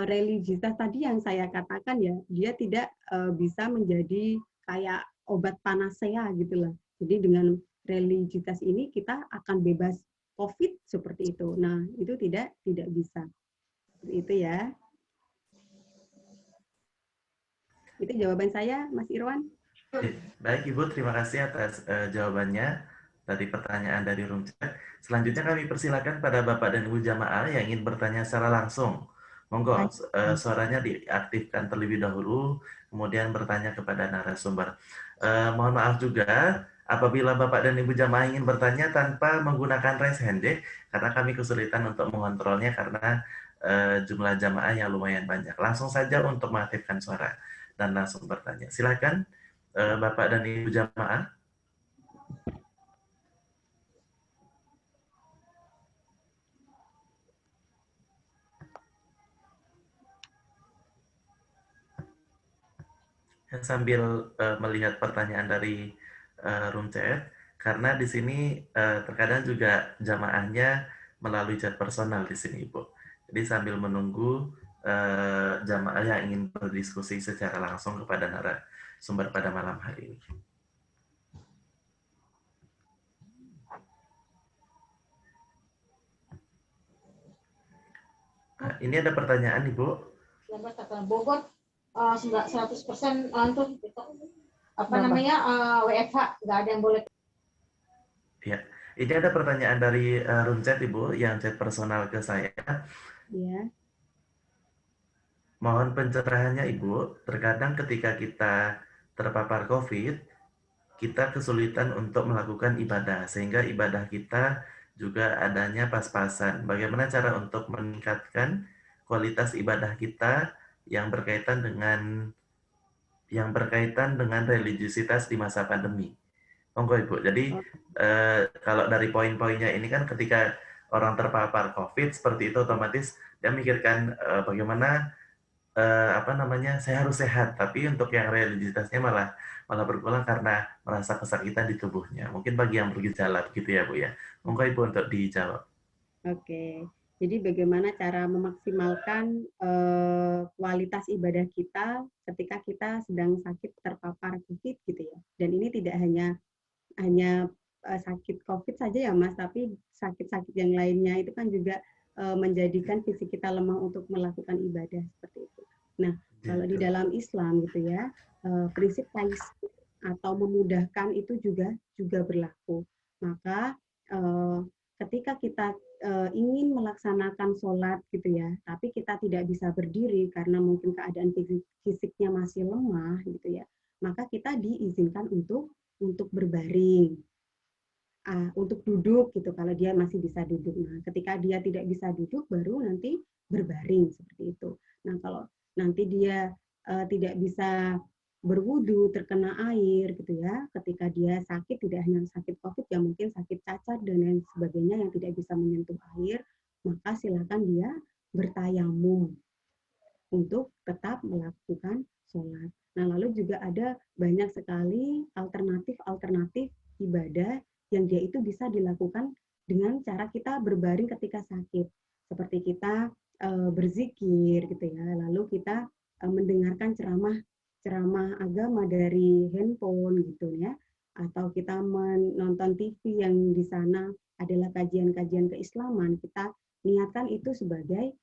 religiusitas tadi yang saya katakan ya, dia tidak bisa menjadi kayak obat panacea gitu lah. Jadi dengan religiusitas ini kita akan bebas COVID seperti itu. Nah, itu tidak bisa. Seperti itu ya. Itu jawaban saya, Mas Irwan. Baik Ibu, terima kasih atas jawabannya dari pertanyaan dari room chat. Selanjutnya kami persilakan pada Bapak dan Ibu jamaah yang ingin bertanya secara langsung. Monggo suaranya diaktifkan terlebih dahulu, kemudian bertanya kepada narasumber. Mohon maaf juga apabila Bapak dan Ibu jamaah ingin bertanya tanpa menggunakan raise hand, karena kami kesulitan untuk mengontrolnya karena jumlah jamaah yang lumayan banyak. Langsung saja untuk mengaktifkan suara dan langsung bertanya. Silakan. Bapak dan Ibu jamaah. Sambil melihat pertanyaan dari room chat, karena di sini terkadang juga jamaahnya melalui chat personal di sini, Ibu. Jadi sambil menunggu jamaah yang ingin berdiskusi secara langsung kepada narasumber pada malam hari ini. Nah, ini ada pertanyaan, Ibu. Bogor 100% langsung apa namanya WFH, nggak ada yang boleh. Ya, ini ada pertanyaan dari room chat, Ibu, yang chat personal ke saya. Ya. Mohon pencerahannya Ibu, terkadang ketika kita terpapar COVID, kita kesulitan untuk melakukan ibadah, sehingga ibadah kita juga adanya pas-pasan. Bagaimana cara untuk meningkatkan kualitas ibadah kita yang berkaitan dengan religiusitas di masa pandemi? Monggo Ibu. Jadi kalau dari poin-poinnya ini kan ketika orang terpapar COVID seperti itu otomatis dia mikirkan bagaimana saya harus sehat, tapi untuk yang religiusitasnya malah berkurang karena merasa kesakitan di tubuhnya. Mungkin bagi yang bergejala begitu ya Bu ya. Monggo Ibu untuk dijawab. Oke. Jadi bagaimana cara memaksimalkan kualitas ibadah kita ketika kita sedang sakit terpapar COVID gitu ya. Dan ini tidak hanya sakit COVID saja ya Mas, tapi sakit-sakit yang lainnya itu kan juga menjadikan fisik kita lemah untuk melakukan ibadah seperti itu. Nah, kalau di dalam Islam gitu ya, prinsip taisir atau memudahkan itu juga berlaku. Maka ketika kita ingin melaksanakan sholat gitu ya, tapi kita tidak bisa berdiri karena mungkin keadaan fisiknya masih lemah gitu ya, maka kita diizinkan untuk berbaring, untuk duduk gitu kalau dia masih bisa duduk. Nah, ketika dia tidak bisa duduk baru nanti berbaring seperti itu. Nah, kalau nanti dia tidak bisa berwudu, terkena air gitu ya, ketika dia sakit, tidak hanya sakit COVID, ya mungkin sakit cacat dan lain sebagainya yang tidak bisa menyentuh air, maka silakan dia bertayamum untuk tetap melakukan sholat. Nah, lalu juga ada banyak sekali alternatif ibadah yang dia itu bisa dilakukan dengan cara kita berbaring ketika sakit. Seperti kita berzikir gitu ya, lalu kita mendengarkan ceramah agama dari handphone gitu ya, atau kita menonton TV yang di sana adalah kajian-kajian keislaman, kita niatkan itu sebagai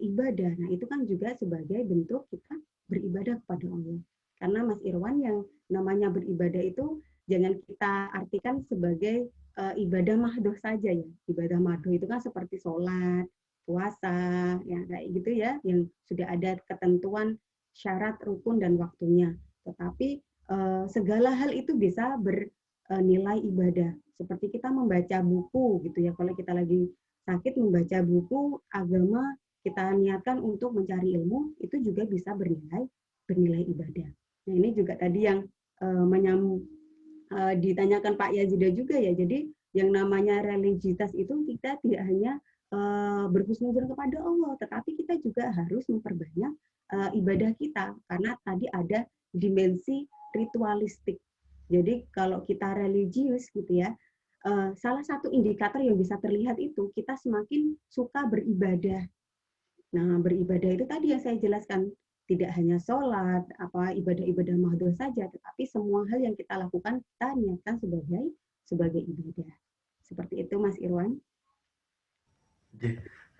ibadah. Nah, itu kan juga sebagai bentuk kita beribadah kepada Allah. Karena Mas Irwan, yang namanya beribadah itu jangan kita artikan sebagai ibadah mahdoh saja ya. Ibadah mahdoh itu kan seperti sholat, puasa, ya kayak gitu ya, yang sudah ada ketentuan syarat, rukun, dan waktunya. Tetapi segala hal itu bisa bernilai ibadah. Seperti kita membaca buku gitu ya. Kalau kita lagi sakit membaca buku agama, kita niatkan untuk mencari ilmu, itu juga bisa bernilai ibadah. Nah, ini juga tadi yang ditanyakan Pak Yazida juga ya. Jadi yang namanya religiusitas itu kita tidak hanya berhusnuzon kepada Allah, tetapi kita juga harus memperbanyak ibadah kita, karena tadi ada dimensi ritualistik. Jadi kalau kita religius gitu ya, salah satu indikator yang bisa terlihat itu kita semakin suka beribadah. Nah, beribadah itu tadi yang saya jelaskan, tidak hanya sholat, ibadah-ibadah mahdoh saja, tetapi semua hal yang kita lakukan kita niatkan sebagai ibadah. Seperti itu, Mas Irwan.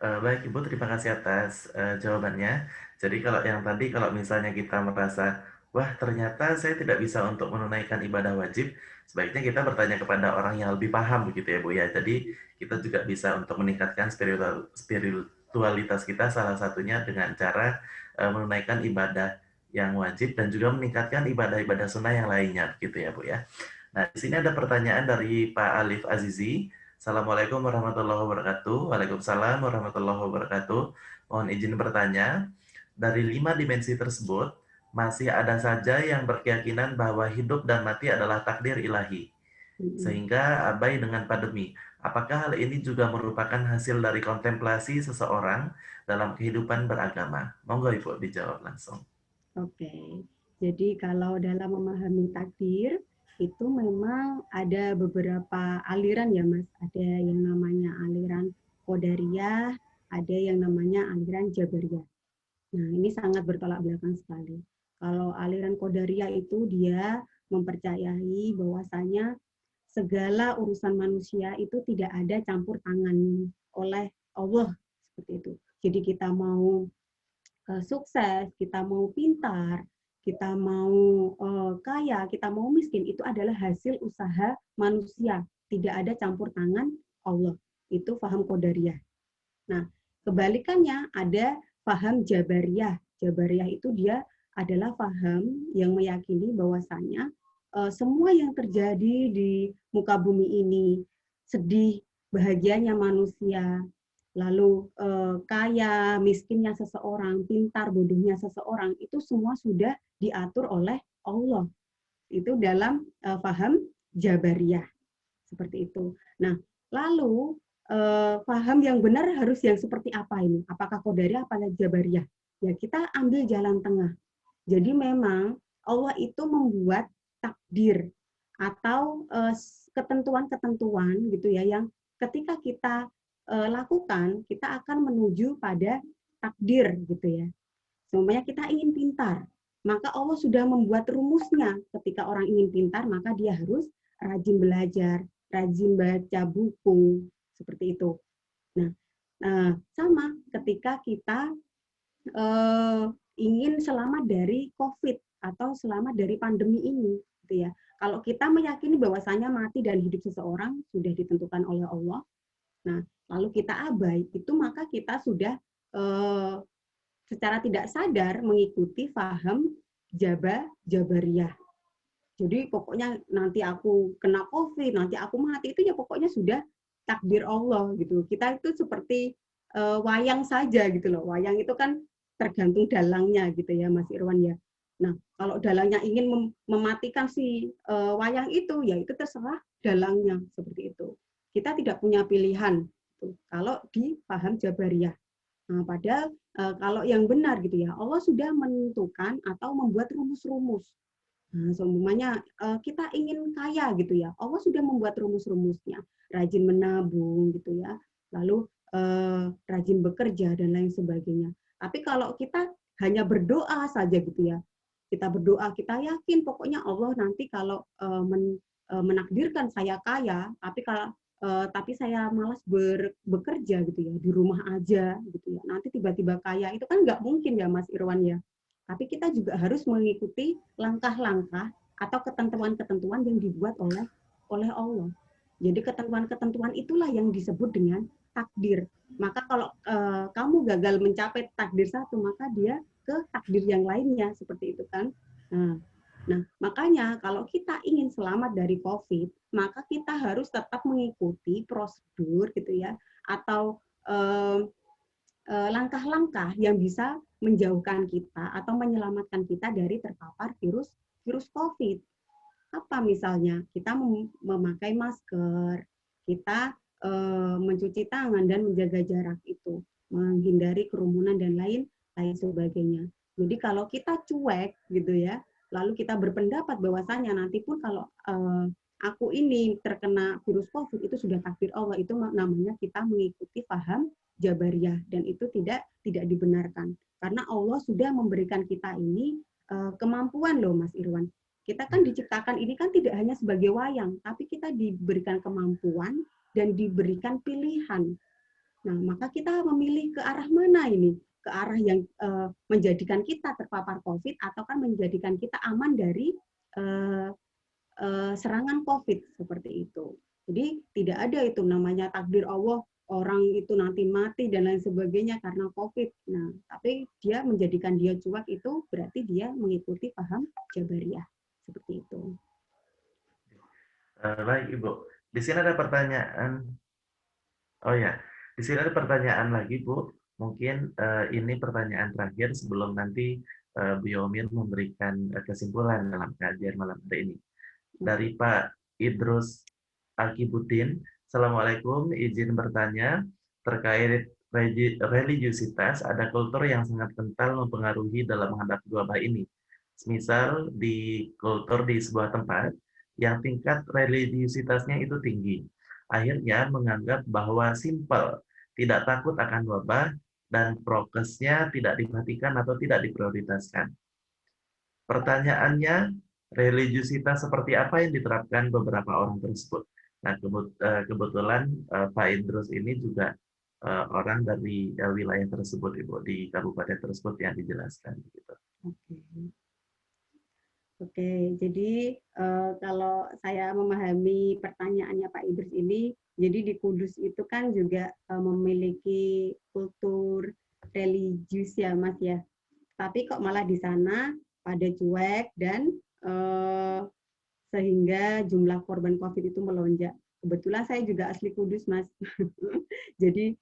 Baik Ibu, terima kasih atas jawabannya. Jadi kalau yang tadi, kalau misalnya kita merasa, wah ternyata saya tidak bisa untuk menunaikan ibadah wajib, sebaiknya kita bertanya kepada orang yang lebih paham begitu ya Bu ya. Jadi kita juga bisa untuk meningkatkan spiritualitas kita, salah satunya dengan cara menunaikan ibadah yang wajib dan juga meningkatkan ibadah-ibadah sunnah yang lainnya begitu ya Bu ya. Nah, di sini ada pertanyaan dari Pak Alif Azizi. Assalamualaikum warahmatullahi wabarakatuh. Waalaikumsalam warahmatullahi wabarakatuh. Mohon izin bertanya, dari 5 dimensi tersebut, masih ada saja yang berkeyakinan bahwa hidup dan mati adalah takdir ilahi, sehingga abai dengan pandemi. Apakah hal ini juga merupakan hasil dari kontemplasi seseorang dalam kehidupan beragama? Monggo Ibu dijawab langsung. Oke, jadi kalau dalam memahami takdir, itu memang ada beberapa aliran ya Mas. Ada yang namanya aliran Qadariyah, ada yang namanya aliran Jabariyah. Nah, ini sangat bertolak belakang sekali. Kalau aliran Qadariyah itu dia mempercayai bahwasanya segala urusan manusia itu tidak ada campur tangan oleh Allah, seperti itu. Jadi kita mau sukses, kita mau pintar, kita mau kaya, kita mau miskin, itu adalah hasil usaha manusia. Tidak ada campur tangan Allah. Itu paham Qadariyah. Nah, kebalikannya ada paham Jabariyah. Jabariyah itu dia adalah paham yang meyakini bahwasanya semua yang terjadi di muka bumi ini, sedih, bahagianya manusia, lalu kaya, miskinnya seseorang, pintar, bodohnya seseorang, itu semua sudah diatur oleh Allah. Itu dalam paham Jabariyah. Seperti itu. Nah, lalu paham yang benar harus yang seperti apa ini? Apakah Qadariyah, apakah Jabariyah? Ya, kita ambil jalan tengah. Jadi memang Allah itu membuat takdir atau ketentuan-ketentuan gitu ya, yang ketika kita lakukan, kita akan menuju pada takdir gitu ya. Semuanya kita ingin pintar, maka Allah sudah membuat rumusnya. Ketika orang ingin pintar, maka dia harus rajin belajar, rajin baca buku, seperti itu. Nah, sama ketika kita ingin selamat dari COVID atau selamat dari pandemi ini, gitu ya. Kalau kita meyakini bahwasanya mati dan hidup seseorang sudah ditentukan oleh Allah, nah lalu kita abai, itu maka kita sudah secara tidak sadar mengikuti paham Jabariyah. Jadi pokoknya nanti aku kena COVID, nanti aku mati, itu ya pokoknya sudah takdir Allah gitu. Kita itu seperti wayang saja gitu loh. Wayang itu kan tergantung dalangnya gitu ya Mas Irwan ya. Nah, kalau dalangnya ingin mematikan si wayang itu, ya itu terserah dalangnya seperti itu. Kita tidak punya pilihan gitu, kalau di paham Jabariyah. Nah, padahal kalau yang benar gitu ya, Allah sudah menentukan atau membuat rumus-rumus. Nah, seumpamanya kita ingin kaya gitu ya, Allah sudah membuat rumus-rumusnya, rajin menabung gitu ya, lalu rajin bekerja dan lain sebagainya. Tapi kalau kita hanya berdoa saja gitu ya, kita berdoa, kita yakin pokoknya Allah nanti kalau menakdirkan saya kaya, tapi saya malas bekerja gitu ya, di rumah aja gitu ya, nanti tiba-tiba kaya, itu kan nggak mungkin ya Mas Irwan ya. Tapi kita juga harus mengikuti langkah-langkah atau ketentuan-ketentuan yang dibuat oleh Allah. Jadi ketentuan-ketentuan itulah yang disebut dengan takdir. Maka kalau kamu gagal mencapai takdir satu, maka dia ke takdir yang lainnya, seperti itu kan. Nah, makanya kalau kita ingin selamat dari COVID, maka kita harus tetap mengikuti prosedur gitu ya, atau langkah-langkah yang bisa menjauhkan kita atau menyelamatkan kita dari terpapar virus COVID. Apa misalnya? Kita memakai masker, kita mencuci tangan dan menjaga jarak itu, menghindari kerumunan dan lain sebagainya. Jadi kalau kita cuek gitu ya, lalu kita berpendapat bahwasanya nanti pun kalau aku ini terkena virus COVID itu sudah takdir Allah, itu namanya kita mengikuti paham Jabariyah, dan itu tidak dibenarkan karena Allah sudah memberikan kita ini kemampuan loh Mas Irwan. Kita kan diciptakan ini kan tidak hanya sebagai wayang, tapi kita diberikan kemampuan dan diberikan pilihan. Nah, maka kita memilih ke arah mana ini? Ke arah yang menjadikan kita terpapar COVID atau kan menjadikan kita aman dari serangan COVID seperti itu. Jadi tidak ada itu namanya takdir Allah, orang itu nanti mati dan lain sebagainya karena COVID. Nah, tapi dia menjadikan dia cuek itu berarti dia mengikuti paham Jabariyah. Seperti itu. Baik, Ibu. Di sini ada pertanyaan. Oh ya, di sini ada pertanyaan lagi, Bu. Mungkin ini pertanyaan terakhir sebelum nanti Bu Yomir memberikan kesimpulan dalam kajian malam hari ini. Dari Pak Idrus Akibuddin. Assalamualaikum, izin bertanya terkait religiusitas. Ada kultur yang sangat kental mempengaruhi dalam menghadapi wabah ini. Misal di kultur di sebuah tempat yang tingkat religiusitasnya itu tinggi, akhirnya menganggap bahwa simpel, tidak takut akan wabah, dan prokesnya tidak diperhatikan atau tidak diprioritaskan. Pertanyaannya, religiusitas seperti apa yang diterapkan beberapa orang tersebut? Nah, kebetulan Pak Idrus ini juga orang dari wilayah tersebut, Ibu, di kabupaten tersebut yang dijelaskan. Gitu. Oke, jadi kalau saya memahami pertanyaannya Pak Idrus ini, jadi di Kudus itu kan juga memiliki kultur religius ya Mas ya. Tapi kok malah di sana pada cuek dan sehingga jumlah korban COVID itu melonjak. Kebetulan saya juga asli Kudus Mas. Jadi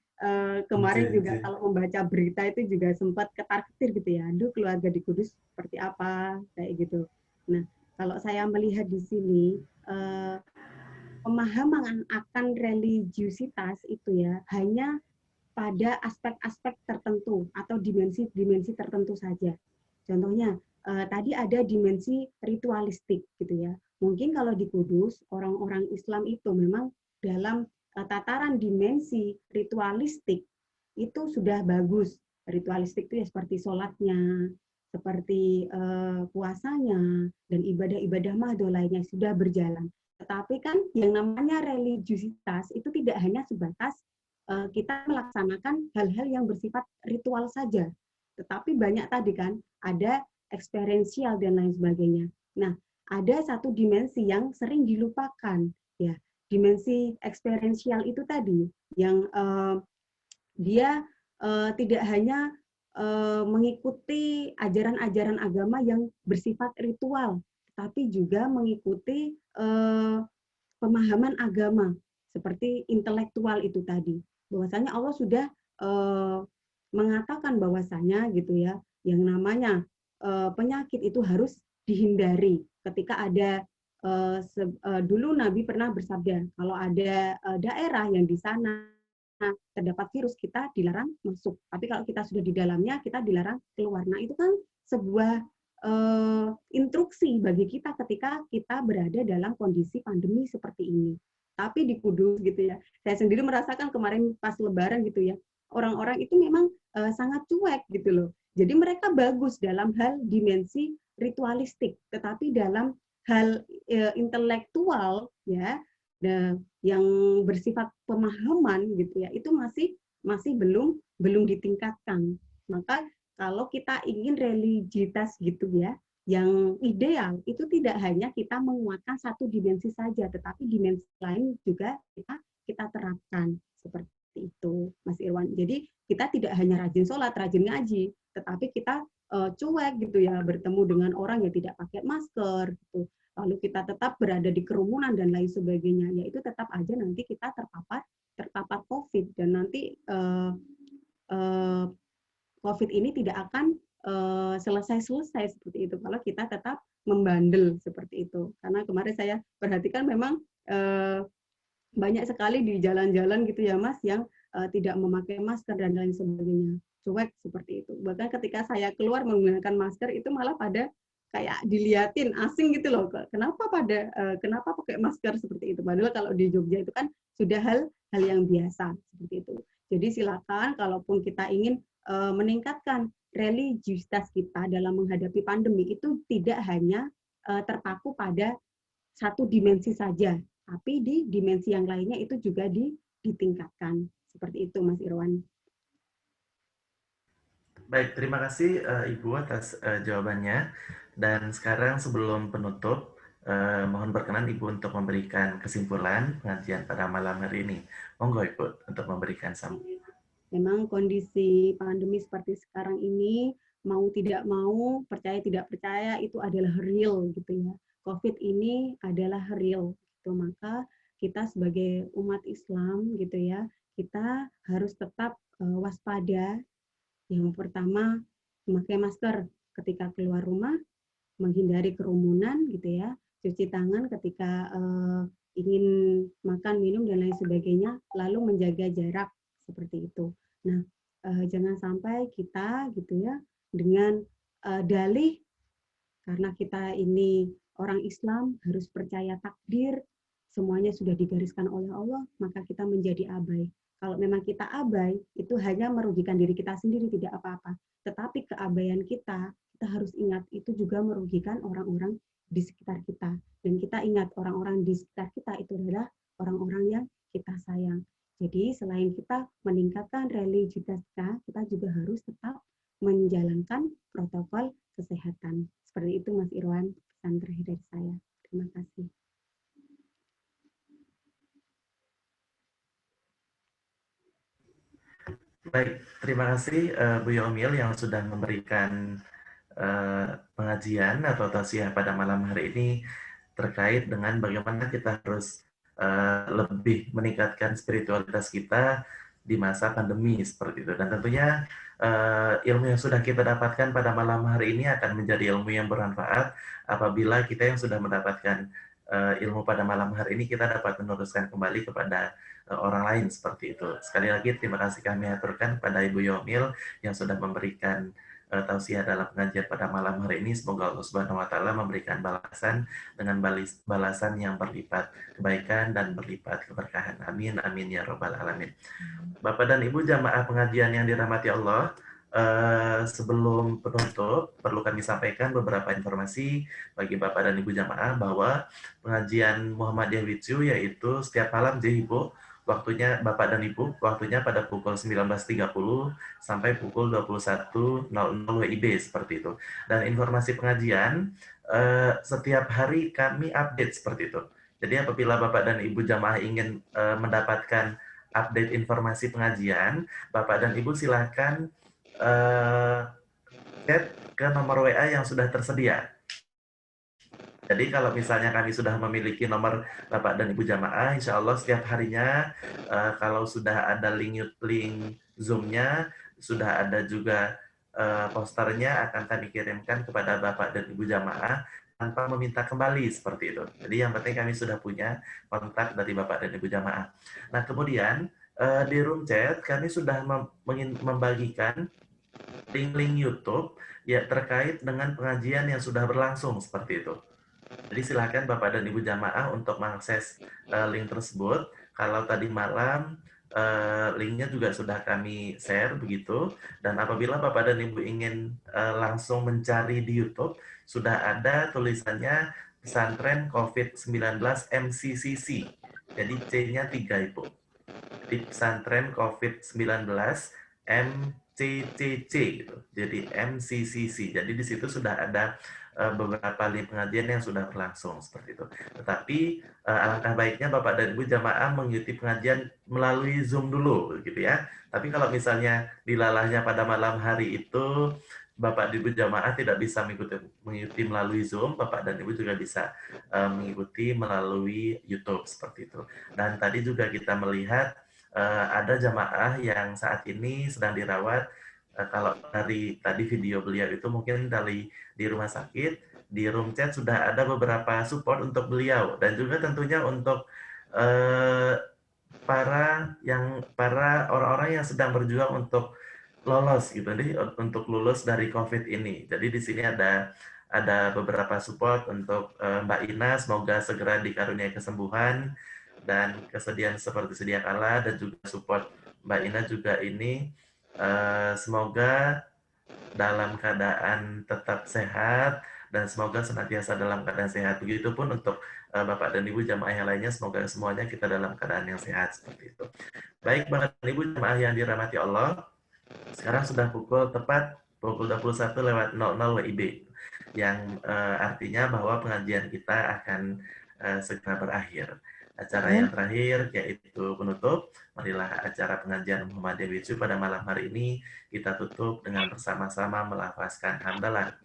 kemarin juga kalau membaca berita itu juga sempat ketar-ketir gitu ya. Aduh, keluarga di Kudus seperti apa kayak gitu. Nah, kalau saya melihat di sini, pemahaman akan religiusitas itu ya hanya pada aspek-aspek tertentu atau dimensi-dimensi tertentu saja. Contohnya, tadi ada dimensi ritualistik gitu ya. Mungkin kalau di Kudus, orang-orang Islam itu memang dalam tataran dimensi ritualistik itu sudah bagus. Ritualistik itu ya seperti sholatnya, seperti puasanya, dan ibadah-ibadah mahdoh lainnya sudah berjalan. Tetapi kan yang namanya religiusitas itu tidak hanya sebatas kita melaksanakan hal-hal yang bersifat ritual saja, tetapi banyak tadi kan ada eksperiensial dan lain sebagainya. Nah, ada satu dimensi yang sering dilupakan, ya, dimensi eksperiensial itu tadi yang dia tidak hanya mengikuti ajaran-ajaran agama yang bersifat ritual, tapi juga mengikuti pemahaman agama seperti intelektual itu tadi. Bahwasanya Allah sudah mengatakan bahwasanya gitu ya, yang namanya penyakit itu harus dihindari. Ketika ada dulu Nabi pernah bersabda, kalau ada daerah yang di sana terdapat virus, kita dilarang masuk. Tapi kalau kita sudah di dalamnya, kita dilarang keluar. Nah, itu kan sebuah instruksi bagi kita ketika kita berada dalam kondisi pandemi seperti ini. Tapi di Kudus gitu ya, saya sendiri merasakan kemarin pas Lebaran gitu ya, orang-orang itu memang sangat cuek gitu loh. Jadi mereka bagus dalam hal dimensi ritualistik, tetapi dalam hal intelektual ya, yang bersifat pemahaman gitu ya, itu masih belum ditingkatkan. Maka kalau kita ingin religiusitas gitu ya, yang ideal itu tidak hanya kita menguatkan satu dimensi saja, tetapi dimensi lain juga kita terapkan seperti itu, Mas Irwan. Jadi kita tidak hanya rajin sholat, rajin ngaji, tetapi kita cuek gitu ya, bertemu dengan orang yang tidak pakai masker gitu. Lalu kita tetap berada di kerumunan dan lain sebagainya, ya itu tetap aja nanti kita terpapar COVID, dan nanti COVID ini tidak akan selesai seperti itu kalau kita tetap membandel seperti itu. Karena kemarin saya perhatikan memang banyak sekali di jalan-jalan gitu ya Mas, yang tidak memakai masker dan lain sebagainya, cuek seperti itu. Bahkan ketika saya keluar menggunakan masker itu malah pada kayak diliatin asing gitu loh, kenapa pakai masker seperti itu, padahal kalau di Jogja itu kan sudah hal yang biasa seperti itu. Jadi silakan kalaupun kita ingin meningkatkan religiusitas kita dalam menghadapi pandemi, itu tidak hanya terpaku pada satu dimensi saja, tapi di dimensi yang lainnya itu juga ditingkatkan. Seperti itu Mas Irwan. Baik, terima kasih Ibu atas jawabannya. Dan sekarang sebelum penutup, mohon berkenan Ibu untuk memberikan kesimpulan pengajian pada malam hari ini. Monggo Ibu untuk memberikan sambutan. Memang kondisi pandemi seperti sekarang ini, mau tidak mau, percaya tidak percaya, itu adalah real gitu ya. COVID ini adalah real gitu. Maka kita sebagai umat Islam gitu ya, kita harus tetap waspada. Yang pertama, memakai masker ketika keluar rumah, menghindari kerumunan gitu ya, cuci tangan ketika ingin makan, minum dan lain sebagainya, lalu menjaga jarak seperti itu. Nah, jangan sampai kita gitu ya dengan dalih karena kita ini orang Islam harus percaya takdir, semuanya sudah digariskan oleh Allah, maka kita menjadi abai. Kalau memang kita abai, itu hanya merugikan diri kita sendiri, tidak apa-apa. Tetapi keabaian kita harus ingat, itu juga merugikan orang-orang di sekitar kita. Dan kita ingat, orang-orang di sekitar kita itu adalah orang-orang yang kita sayang. Jadi selain kita meningkatkan religiusitas kita juga harus tetap menjalankan protokol kesehatan. Seperti itu Mas Irwan, pesan terakhir dari saya. Terima kasih. Baik, terima kasih Bu Yomil yang sudah memberikan pengajian atau tausiah pada malam hari ini terkait dengan bagaimana kita harus lebih meningkatkan spiritualitas kita di masa pandemi seperti itu. Dan tentunya ilmu yang sudah kita dapatkan pada malam hari ini akan menjadi ilmu yang bermanfaat apabila kita yang sudah mendapatkan ilmu pada malam hari ini kita dapat meneruskan kembali kepada orang lain seperti itu. Sekali lagi terima kasih kami aturkan pada Ibu Yomil yang sudah memberikan tausiah dalam pengajian pada malam hari ini. Semoga Allah Subhanahu wa taala memberikan balasan dengan balasan yang berlipat kebaikan dan berlipat keberkahan. Amin amin ya rabbal alamin. Bapak dan Ibu jamaah pengajian yang dirahmati Allah, sebelum penutup perlu kami sampaikan beberapa informasi bagi Bapak dan Ibu jamaah bahwa pengajian Muhammadiyah with You yaitu setiap malam Ibu, waktunya Bapak dan Ibu, waktunya pada pukul 19.30 sampai pukul 21.00 WIB seperti itu. Dan informasi pengajian setiap hari kami update seperti itu. Jadi apabila Bapak dan Ibu jamaah ingin mendapatkan update informasi pengajian, Bapak dan Ibu silakan chat ke nomor WA yang sudah tersedia. Jadi kalau misalnya kami sudah memiliki nomor Bapak dan Ibu jamaah, insya Allah setiap harinya kalau sudah ada link Zoom-nya, sudah ada juga posternya akan kami kirimkan kepada Bapak dan Ibu jamaah tanpa meminta kembali seperti itu. Jadi yang penting kami sudah punya kontak dari Bapak dan Ibu jamaah. Nah kemudian di room chat kami sudah membagikan link-link YouTube ya terkait dengan pengajian yang sudah berlangsung seperti itu. Jadi silakan Bapak dan Ibu jamaah untuk mengakses link tersebut. Kalau tadi malam linknya juga sudah kami share begitu. Dan apabila Bapak dan Ibu ingin langsung mencari di YouTube, sudah ada tulisannya Pesantren COVID-19 MCCC. Jadi C-nya 3 Ibu. Jadi Pesantren COVID-19 MCCC gitu. Jadi MCCC. Jadi di situ sudah ada beberapa link pengajian yang sudah berlangsung seperti itu. Tetapi alangkah baiknya Bapak dan Ibu jamaah mengikuti pengajian melalui Zoom dulu gitu ya. Tapi kalau misalnya dilalahnya pada malam hari itu Bapak dan Ibu jamaah tidak bisa mengikuti melalui Zoom, Bapak dan Ibu juga bisa mengikuti melalui YouTube seperti itu. Dan tadi juga kita melihat ada jamaah yang saat ini sedang dirawat. Kalau dari tadi video beliau itu mungkin di rumah sakit, di room chat sudah ada beberapa support untuk beliau dan juga tentunya untuk para orang-orang yang sedang berjuang untuk lolos gitu nih, untuk lulus dari COVID ini. Jadi di sini ada beberapa support untuk Mbak Ina, semoga segera dikaruniai kesembuhan dan kesediaan seperti sedia kala, dan juga support Mbak Ina juga ini semoga dalam keadaan tetap sehat dan semoga senantiasa dalam keadaan sehat. Begitupun untuk Bapak dan Ibu jamaah yang lainnya, semoga semuanya kita dalam keadaan yang sehat seperti itu. Baik Bapak dan Ibu jamaah yang dirahmati Allah, sekarang sudah tepat pukul 21.00 WIB, yang artinya bahwa pengajian kita akan segera berakhir. Acara yang terakhir yaitu penutup. Marilah acara pengajian Muhammadiyah with You pada malam hari ini kita tutup dengan bersama-sama melafazkan hamdalah.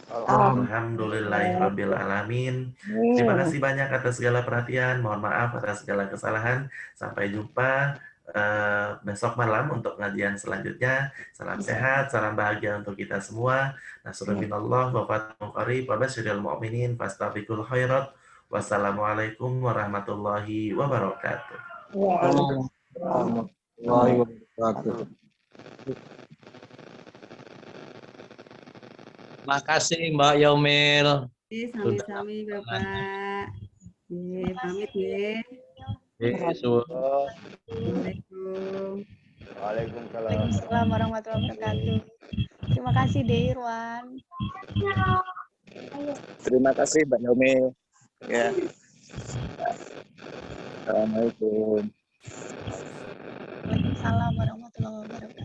Alhamdulillahirabbil alamin. Terima kasih banyak atas segala perhatian. Mohon maaf atas segala kesalahan. Sampai jumpa besok malam untuk pengajian selanjutnya. Salam sehat, salam bahagia untuk kita semua. Nasrun minallah wa fathun qarib wa basyiril mu'minin fastabiqul khairat. Wassalamualaikum warahmatullahi wabarakatuh. Warahmatullahi wabarakatuh. Makasih Mbak Yaumil. Sami-sami Bapak. Pamit ya. Assalamualaikum. Waalaikumsalam warahmatullahi wabarakatuh. Terima kasih Deirwan. Terima kasih Mbak Yaumil. Ya. Assalamualaikum. Waalaikumsalam warahmatullahi wabarakatuh.